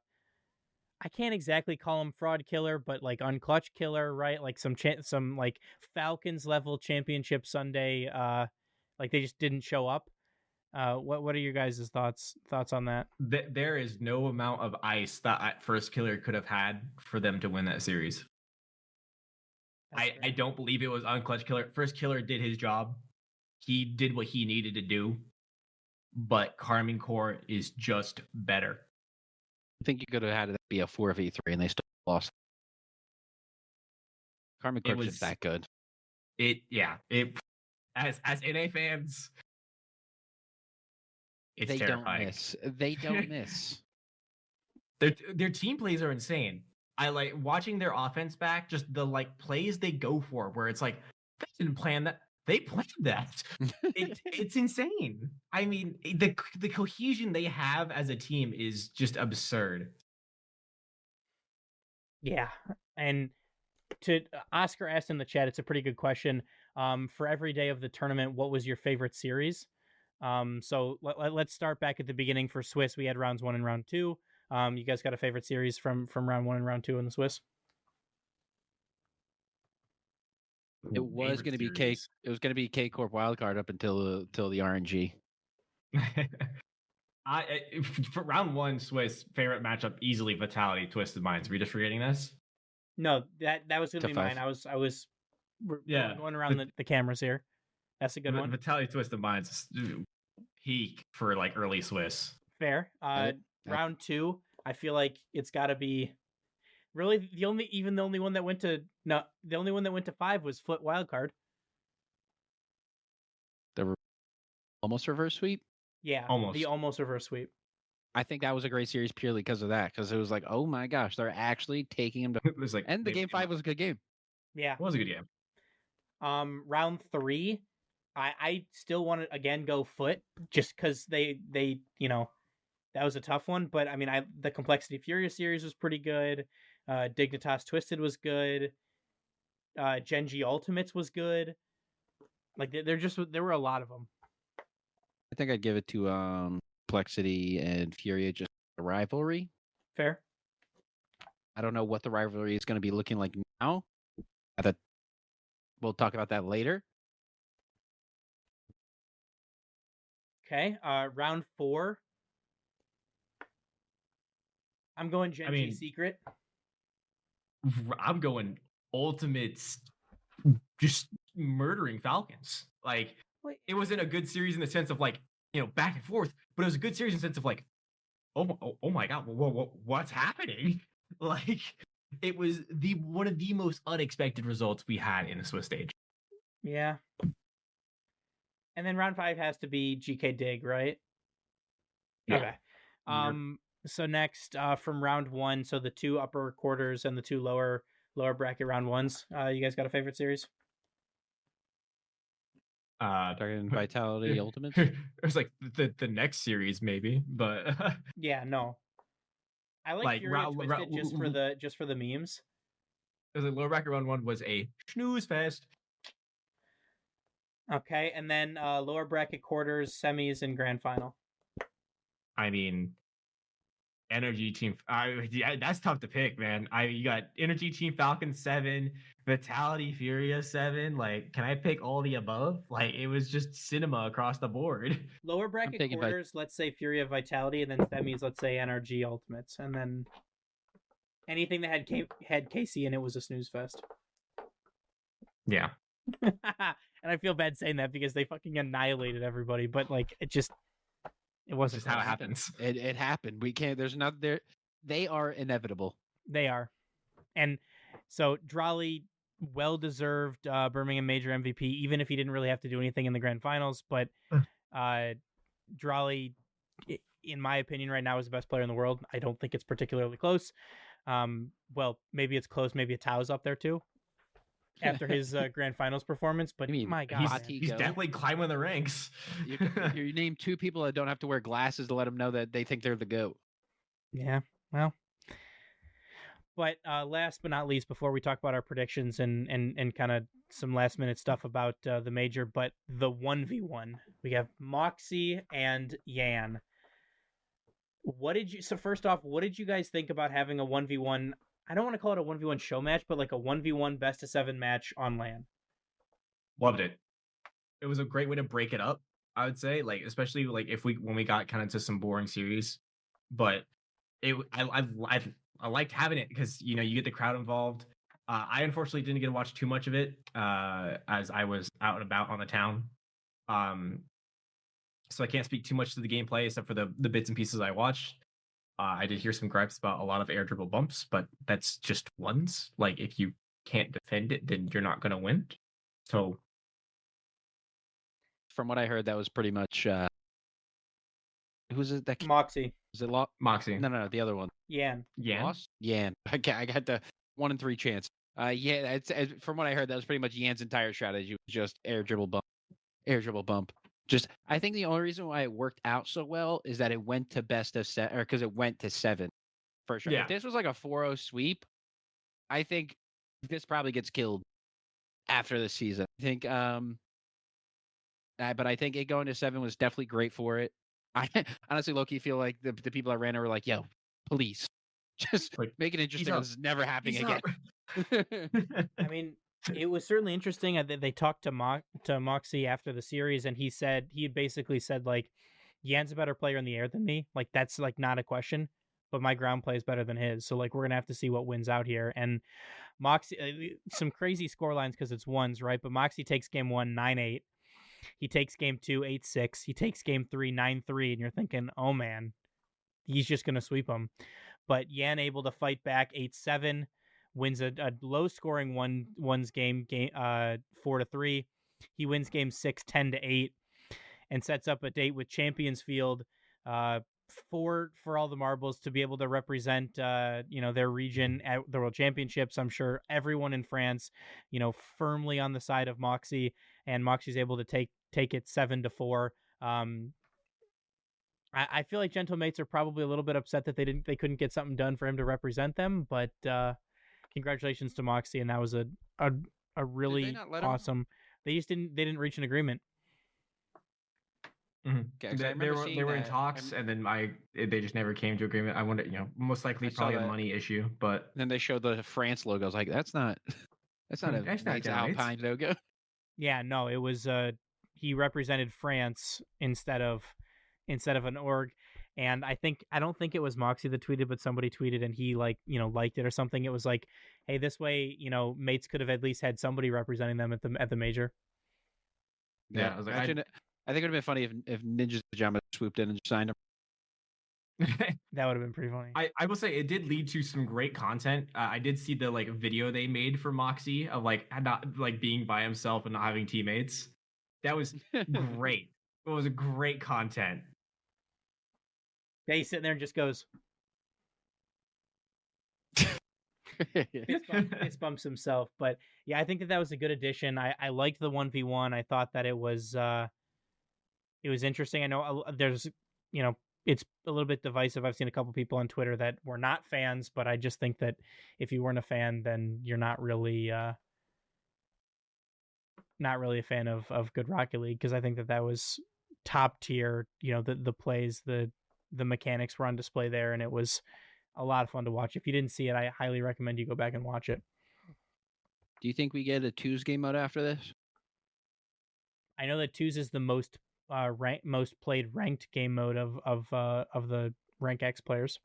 can't exactly call him fraud killer, but like unclutch killer, right? Like some like Falcons level championship Sunday, like they just didn't show up. What are your guys' thoughts on that? There is no amount of ice that First Killer could have had for them to win that series. I don't believe it was unclutch killer. First Killer did his job. He did what he needed to do. But Karmine Corp is just better. I think you could have had it be a 4v3 and they still lost. Karmine Corp's just that good. As NA fans, it's they terrifying. Don't miss. They don't miss. Their team plays are insane. I like watching their offense back, just the like plays they go for where it's like they didn't plan that. They planned that. It's insane. I mean, the cohesion they have as a team is just absurd. Yeah, and to Oscar asked in the chat, it's a pretty good question. For every day of the tournament, what was your favorite series? So let's start back at the beginning. For Swiss, we had rounds 1 and round 2. You guys got a favorite series from round 1 and round 2 in the Swiss? It was going to be K. It was going to be K Corp wildcard up until the RNG. For round 1 Swiss favorite matchup easily Vitality Twisted Minds. Are we just forgetting this? No, that was going to be 5. mine. I was going around the cameras here. That's a good one. Vitality Twisted Minds peak for like early Swiss. Fair. Round 2, I feel like it's got to be really the only one that went to 5 was Foot Wildcard. The almost reverse sweep. Yeah, the almost reverse sweep. I think that was a great series purely because of that. Because it was like, oh my gosh, they're actually taking him to. It was like, and the game 5 was a good game. Yeah, it was a good game. Round 3, I still want to again go Foot just because they that was a tough one. But I mean, the Complexity Furious series was pretty good. Dignitas Twisted was good. Genji Ultimates was good. Like there were a lot of them. I think I'd give it to Complexity and Furia, just a rivalry. Fair. I don't know what the rivalry is going to be looking like now. We'll talk about that later. Okay, round 4. I'm going Genji Secret. I'm going Ultimates just murdering Falcons. Like, it wasn't a good series in the sense of like, back and forth, but it was a good series in the sense of like, oh my God, what's happening? Like, it was one of the most unexpected results we had in the Swiss stage. Yeah. And then round 5 has to be GK Dig, right? Yeah. Okay. So next, from round 1, so the 2 upper quarters and the 2 lower bracket round 1s. You guys got a favorite series? Dragon Vitality Ultimate. It was like the next series maybe, but yeah, no. I like Fury Twisted just for the memes. It was a lower bracket round 1 was a snooze fest. Okay, and then lower bracket quarters, semis, and grand final. I mean, Energy Team. That's tough to pick, man. You got Energy Team Falcon 7, Vitality Furia 7. Like, can I pick all the above? Like, it was just cinema across the board. Lower bracket quarters, let's say Furia Vitality, and then semis, let's say NRG Ultimates, and then Anything that had Casey in it was a snooze fest. Yeah. And I feel bad saying that because they fucking annihilated everybody, but like it It's wasn't just how it close. happens. It happened. We can't. There's not there. They are inevitable. They are. And so Drawley, well-deserved Birmingham Major MVP, even if he didn't really have to do anything in the grand finals. But Drawley, in my opinion, right now is the best player in the world. I don't think it's particularly close. Well, maybe it's close. Maybe Tao's up there too after his grand finals performance. But You mean my God, He's, man. Fati he's go? definitely climbing the ranks. You name two people that don't have to wear glasses to let them know that they think they're the GOAT. Yeah, well. But last but not least, before we talk about our predictions and kind of some last minute stuff about the major, but the 1v1, we have Moxie and Yan. So first off, what did you guys think about having a 1v1? I don't want to call it a 1v1 show match, but like a 1v1 best of 7 match on LAN. Loved it. It was a great way to break it up, I would say, like especially like when we got kind of to some boring series, but I liked having it because you get the crowd involved. I unfortunately didn't get to watch too much of it as I was out and about on the town, so I can't speak too much to the gameplay except for the bits and pieces I watched. I did hear some gripes about a lot of air dribble bumps, but that's just ones. Like if you can't defend it, then you're not going to win. So From what I heard, that was pretty much. Who was it? That Moxie, was it? Moxie, No, the other one. Yan. yeah, Lost? Yan. Okay, I got the 1 in 3 chance. Yeah, from what I heard, that was pretty much Yan's entire strategy. Was just air dribble bump. Just, I think the only reason why it worked out so well is that it went to best of 7, or because it went to 7 for sure. Yeah. If this was like a 4-0 sweep, I think this probably gets killed after the season. I think, but I think it going to 7 was definitely great for it. I honestly, low-key feel like the people that ran it were like, yo, police. Just Like, make it interesting. up. This is never happening He's again. not- I mean, it was certainly interesting. They talked to Moxie after the series, and he basically said like, Yan's a better player in the air than me. Like that's like not a question, but my ground play is better than his. So like we're gonna have to see what wins out here. And Moxie, some crazy score lines because it's ones, right? But Moxie takes game 1 9-8. He takes game 2 8-6. He takes game 3 9-3, and you're thinking, oh man, he's just gonna sweep him. But Yan able to fight back 8-7, wins a low scoring one's game 4-3. He wins game 6 10-8, and sets up a date with Champions Field for all the marbles to be able to represent their region at the World Championships. I'm sure everyone in France, firmly on the side of Moxie, and Moxie's able to take it 7-4. I feel like Gentlemates are probably a little bit upset that they couldn't get something done for him to represent them, but congratulations to Moxie, and that was a really not let him? awesome. They didn't reach an agreement. Mhm. Okay, 'cause I They remember were seeing in that. talks, and then they just never came to agreement. I wonder, most likely I saw probably a that. money issue, but Then they showed the France logo. I was like, that's not a That's not Knights Gentlemates. Alpine logo. Yeah, no, it was he represented France instead of an org. And I don't think it was Moxie that tweeted, but somebody tweeted and he liked it or something. It was like, hey, this way, mates could have at least had somebody representing them at the major. Yeah, I was like, Imagine I think it would have been funny if Ninja's Pajamas swooped in and just signed him. That would have been pretty funny. I will say it did lead to some great content. I did see the video they made for Moxie of not being by himself and not having teammates. That was great. It was a great content. Yeah, he's sitting there and just goes, fist bumps himself. But yeah, I think that was a good addition. I liked the 1v1. I thought that it was interesting. I know there's it's a little bit divisive. I've seen a couple people on Twitter that were not fans, but I just think that if you weren't a fan, then you're not really a fan of good Rocket League, because I think that was top tier. The plays, the mechanics were on display there, and it was a lot of fun to watch. If you didn't see it, I highly recommend you go back and watch it. Do you think we get a twos game mode after this? I know that twos is the most most played ranked game mode of the Rank X players.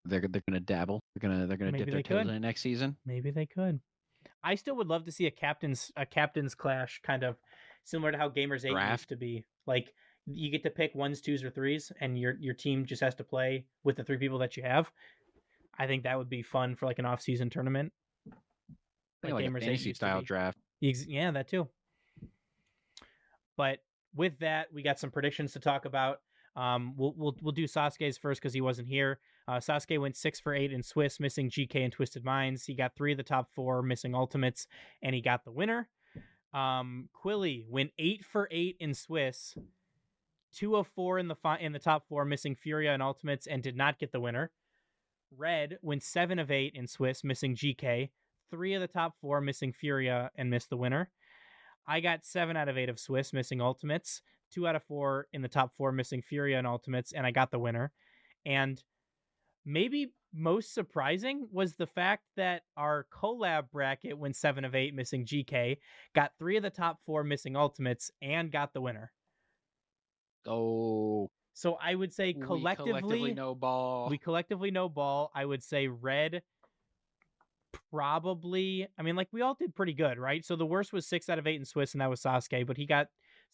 they're gonna dabble. They're gonna Maybe dip their they toes could. in it next season. Maybe they could. I still would love to see a captain's clash, kind of similar to how Gamers 8 used Draft. to be. Like you get to pick 1s, 2s, or 3s, and your team just has to play with the 3 people that you have. I think that would be fun for like an off-season tournament. Like a Gamers 8 fantasy used to style be. draft. Yeah, that too. But with that, we got some predictions to talk about. We'll do Sasuke's first because he wasn't here. Sasuke went 6 for 8 in Swiss, missing GK and Twisted Minds. He got 3 of the top 4, missing Ultimates, and he got the winner. Quilly went 8 for 8 in Swiss, 2 of 4 in the top 4, missing Furia and Ultimates, and did not get the winner. Red went 7 of 8 in Swiss, missing GK, 3 of the top 4, missing Furia, and missed the winner. I got 7 out of 8 of Swiss, missing Ultimates, 2 out of 4 in the top 4, missing Furia and Ultimates, and I got the winner. And maybe most surprising was the fact that our collab bracket went 7 of 8, missing GK, got 3 of the top 4, missing Ultimates, and got the winner. Oh, So I would say we collectively no ball. we collectively no ball. I would say Red probably, I mean, like we all did pretty good, right? So the worst was 6 out of 8 in Swiss, and that was Sasuke, but he got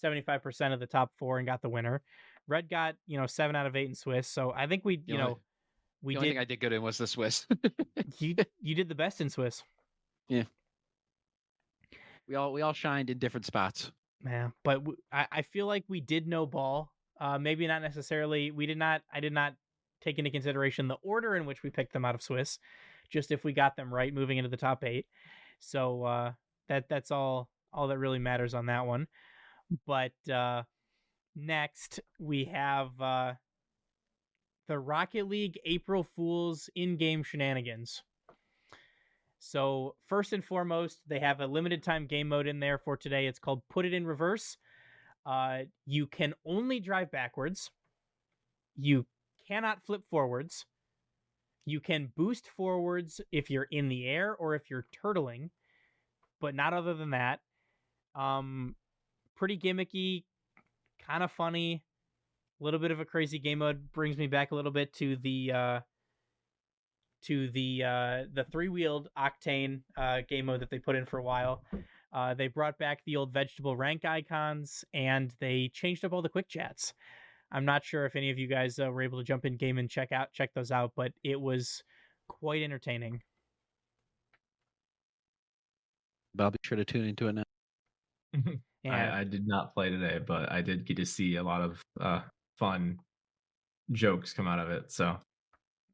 75% of the top 4 and got the winner. Red got, 7 out of 8 in Swiss. So I think we The only did. thing I did good in was the Swiss. You did the best in Swiss. We all shined in different spots. Yeah, but I feel like we did no ball. Maybe not necessarily. I did not take into consideration the order in which we picked them out of Swiss, just if we got them right moving into the top 8. So that's all that really matters on that one. But next we have the Rocket League April Fool's in-game shenanigans. So first and foremost, they have a limited time game mode in there for today. It's called Put It in Reverse. You can only drive backwards. You cannot flip forwards. You can boost forwards if you're in the air or if you're turtling, but not other than that. Pretty gimmicky, kind of funny, a little bit of a crazy game mode. Brings me back a little bit to the 3-wheeled Octane game mode that they put in for a while. They brought back the old vegetable rank icons, and they changed up all the quick chats. I'm not sure if any of you guys were able to jump in game and check those out, but it was quite entertaining. I'll be sure to tune into it now. Yeah. I did not play today, but I did get to see a lot of fun jokes come out of it. So,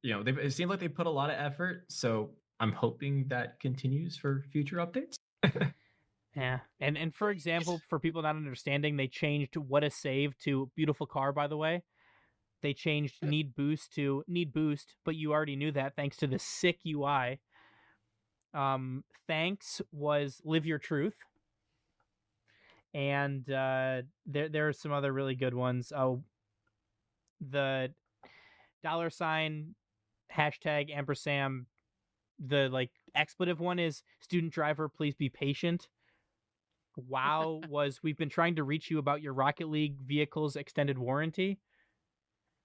it seems like they put a lot of effort. So I'm hoping that continues for future updates. Yeah, and for example, for people not understanding, they changed what a save to beautiful car, by the way. They changed need boost to need boost, but you already knew that thanks to the sick UI. Thanks was live your truth. And there are some other really good ones. Oh, the $, #ampersand, the expletive one is student driver, please be patient. Wow was we've been trying to reach you about your Rocket League vehicle's extended warranty.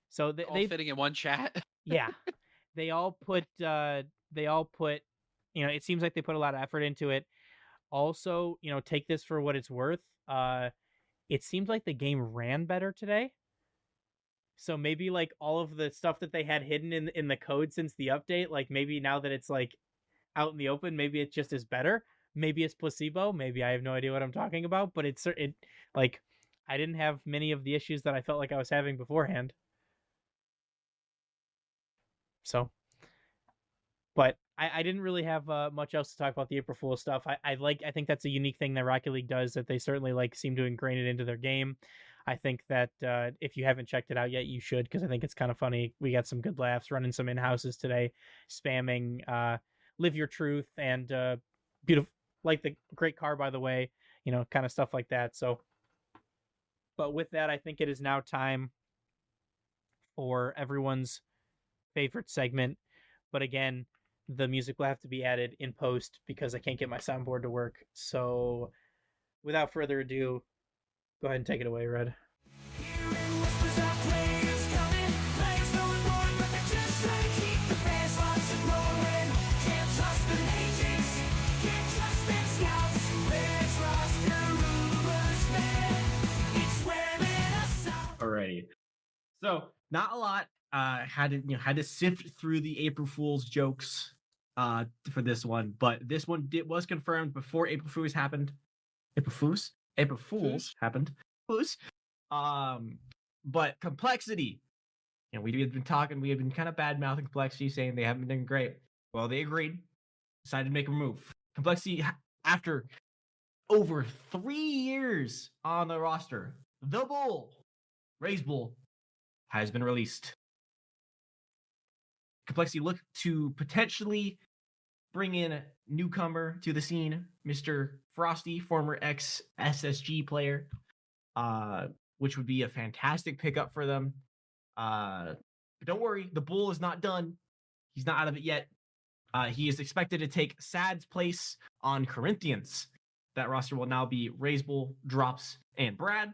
So they fitting in one chat. yeah, they all put it seems like they put a lot of effort into it. Also, take this for what it's worth. It seemed like the game ran better today. So maybe all of the stuff that they had hidden in the code since the update, maybe now that it's out in the open, maybe it just is better. Maybe it's placebo. Maybe I have no idea what I'm talking about, but I didn't have many of the issues that I felt like I was having beforehand. So, but I didn't really have much else to talk about the April Fool's stuff. I think that's a unique thing that Rocket League does, that they certainly seem to ingrain it into their game. I think that if you haven't checked it out yet, you should, because I think it's kind of funny. We got some good laughs running some in-houses today, spamming live your truth and beautiful, the great car, by the way, kind of stuff like that. So, but with that, I think it is now time for everyone's favorite segment. But again, the music will have to be added in post because I can't get my soundboard to work. So without further ado, go ahead and take it away, Red. Hearing whispers of players coming, players going bored, but they're just trying to keep the So not a lot. Had to sift through the April Fool's jokes for this one, but this one was confirmed before April Fools happened. April Fools happened. Fools. But Complexity. We had been talking. We had been kind of bad mouthing Complexity, saying they haven't been doing great. Well, they agreed. Decided to make a move. Complexity, after over 3 years on the roster, the Bull, Raise Bull, has been released. Complexity look to potentially bring in a newcomer to the scene, Mr. Frosty, former ex-SSG player, which would be a fantastic pickup for them. But don't worry, the Bull is not done. He's not out of it yet. He is expected to take Sad's place on Corinthians. That roster will now be Raise Bull, Drops, and Brad.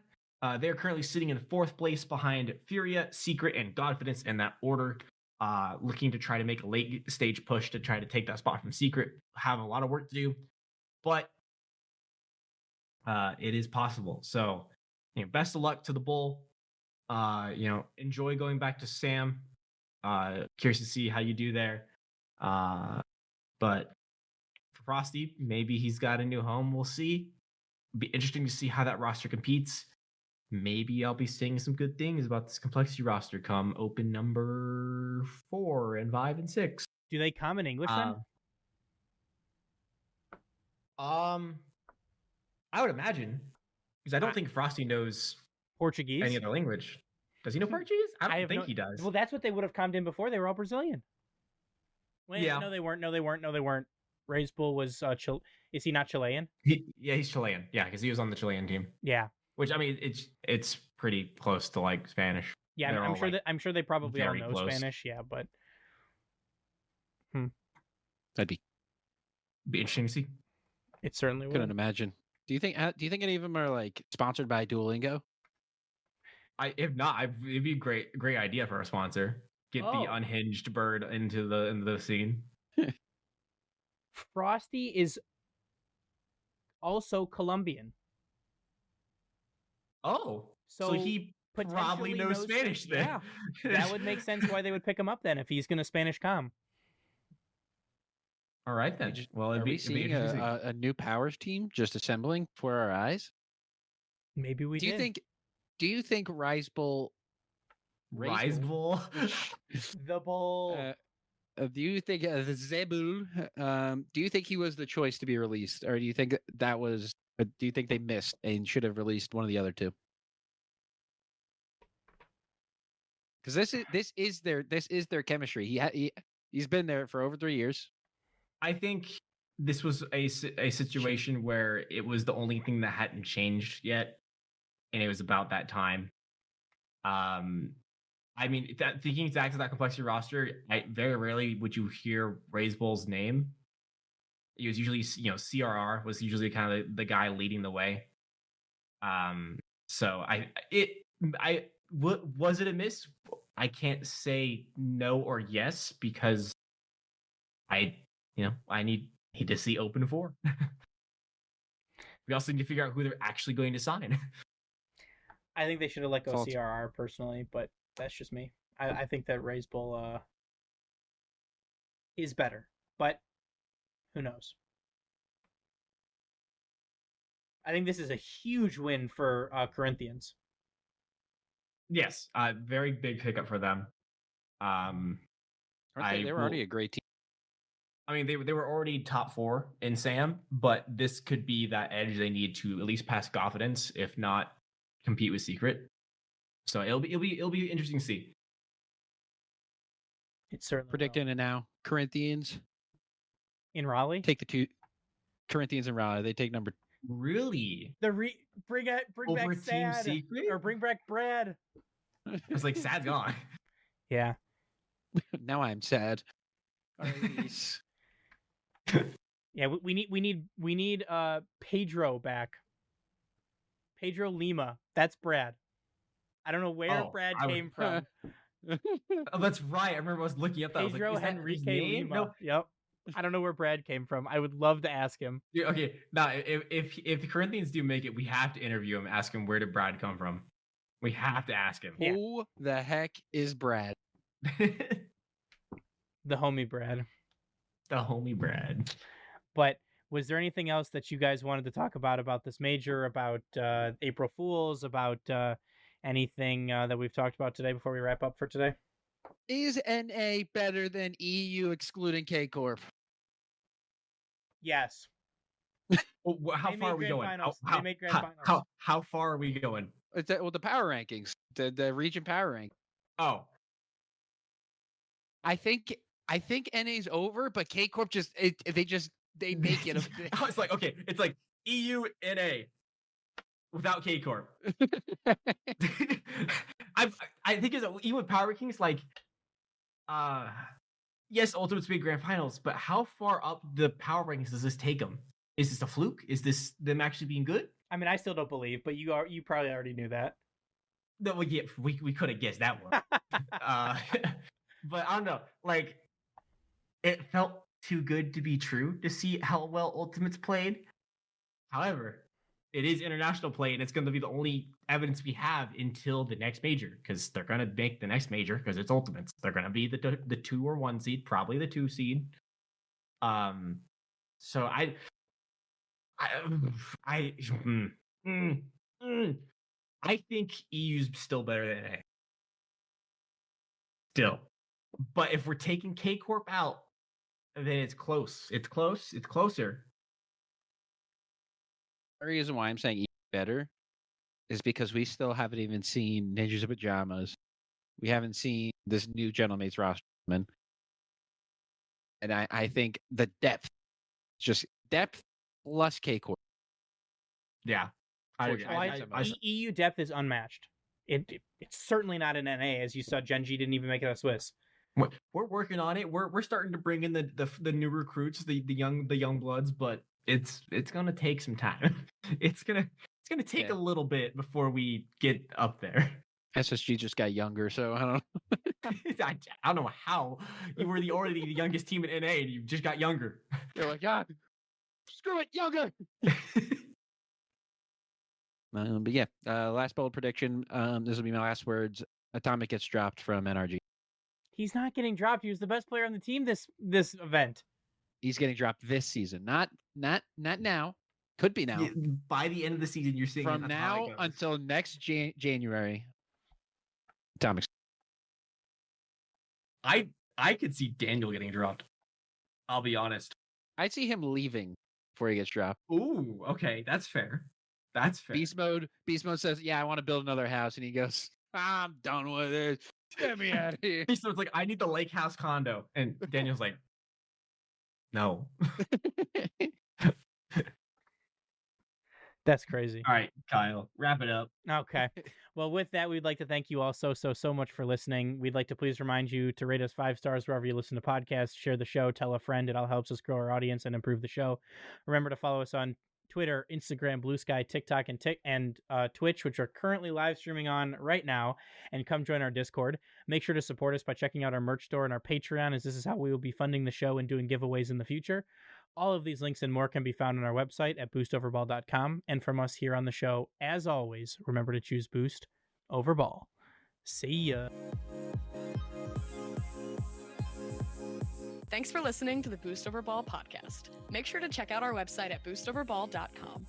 They're currently sitting in 4th place behind Furia, Secret, and Godfidence in that order. Looking to try to make a late stage push to try to take that spot from Secret. Have a lot of work to do, but it is possible. So, best of luck to the Bull. Enjoy going back to Sam. Curious to see how you do there. But for Frosty, maybe he's got a new home. We'll see. Be interesting to see how that roster competes. Maybe I'll be saying some good things about this Complexity roster come open number 4 and 5 and 6. Do they come in English then? I would imagine, because I don't think Frosty knows Portuguese? any other language. Does he know Portuguese? I don't think he does. Well, that's what they would have come in before. They were all Brazilian. Wait, Yeah. No, they weren't. Raise Bull was is he not Chilean? He's Chilean. Yeah, because he was on the Chilean team. Yeah. Which, I mean, it's pretty close to like Spanish. Yeah, They're all, I'm sure they probably all very know close. Spanish. Yeah, but That'd be interesting to see. it certainly couldn't would. imagine. Do you think any of them are like sponsored by Duolingo? If not, it'd be a great idea for a sponsor. Get the unhinged bird into the scene. Frosty is also Colombian. Oh, so he probably potentially knows Spanish then. Yeah, that would make sense why they would pick him up then if he's going to Spanish com. All right then. Well, Are we seeing a new powers team just assembling before our eyes? Maybe we Do you think Rise Bull? Rise Bull? The Bull. Do you think the Zebul? Do you think he was the choice to be released, or do you think that was? Do you think they missed and should have released one of the other two? Because this is their chemistry. He's been there for over 3 years. I think this was a situation where it was the only thing that hadn't changed yet, and it was about that time. I mean, thinking back to that Complexity roster, very rarely would you hear Raise Bull's name. It was usually, CRR was usually kind of the guy leading the way. So was it a miss? I can't say no or yes because I need to see Open 4. We also need to figure out who they're actually going to sign. I think they should have let go CRR personally, but that's just me. I think that Raise Bull is better, but who knows? I think this is a huge win for Corinthians. Yes, very big pickup for them. They were already a great team. I mean, they were already top 4 in SAM, but this could be that edge they need to at least pass Confidence, if not compete with Secret. So it'll be interesting to see. It's certainly predicting it now. Corinthians in Raleigh take the 2. Corinthians in Raleigh. They take number. Really? Bring over back Sad, Team Secret, or bring back Brad. It's like Sad's gone. Yeah. Now I'm sad. Yeah, we need Pedro back. Pedro Lima. That's Brad. I don't know where Brad came from. Oh, that's right. I remember I was looking up that. Pedro I was like, Henrique Lima. No. Yep. I don't know where Brad came from. I would love to ask him. Yeah, okay, now if the Corinthians do make it, we have to interview him, ask him where did Brad come from. We have to ask him. Yeah. Who the heck is Brad? The homie Brad. The homie Brad. But was there anything else that you guys wanted to talk about this major, about April Fools, about anything that we've talked about today before we wrap up for today? Is NA better than EU excluding K Corp? Yes. How They far are made we grand going? finals. They made grand finals. How far are we going? It's well, the power rankings, the region power rank. Oh, I think NA's over, but K Corp they make it. I was like, okay, it's like EU NA without K Corp. I think it's even with Power Rankings, like, yes, Ultimate's big grand finals, but how far up the Power Rankings does this take them? Is this a fluke? Is this them actually being good? I mean, I still don't believe, but you probably already knew that. No, well, yeah, we could have guessed that one. But I don't know, like, it felt too good to be true to see how well Ultimate's played. However, it is international play, and it's going to be the only evidence we have until the next major, because they're going to make the next major because it's Ultimates. They're going to be the 2 or 1 seed, probably the 2 seed. So I think EU's still better than A. Still. But if we're taking K Corp out, then it's close. It's close. It's closer. The reason why I'm saying EU better is because we still haven't even seen Ninjas in Pajamas. We haven't seen this new Gentlemates roster. And I think the depth, just depth plus K Corp. Yeah. EU depth is unmatched. It's certainly not an NA, as you saw. Genji didn't even make it a Swiss. We're working on it. We're starting to bring in the new recruits, the young bloods, but it's gonna take some time. It's gonna take a little bit before we get up there. SSG just got younger, so I don't know. I don't know how you were already the youngest team in NA and you just got younger. You're like, God, screw it, younger. But yeah, last bold prediction. This will be my last words. Atomic gets dropped from NRG. He's not getting dropped. He was the best player on the team this event. He's getting dropped this season. Not now. Could be now. Yeah, by the end of the season, you're seeing from now until next January. Atomic. I could see Daniel getting dropped. I'll be honest. I'd see him leaving before he gets dropped. Ooh, okay, that's fair. That's fair. Beast mode says, "Yeah, I want to build another house," and he goes, "I'm done with it. Get me out of here." Beast mode's like, "I need the lake house condo," and Daniel's like, "No." That's crazy. All right, Kyle, wrap it up. Okay. Well, with that, we'd like to thank you all so much for listening. We'd like to please remind you to rate us 5 stars wherever you listen to podcasts, share the show, tell a friend. It all helps us grow our audience and improve the show. Remember to follow us on Twitter, Instagram, Blue Sky, TikTok, and Twitch, which are currently live streaming on right now, and come join our Discord. Make sure to support us by checking out our merch store and our Patreon, as this is how we will be funding the show and doing giveaways in the future. All of these links and more can be found on our website at boostoverball.com. And from us here on the show, as always, remember to choose Boost over Ball. See ya. Thanks for listening to the Boost Over Ball podcast. Make sure to check out our website at boostoverball.com.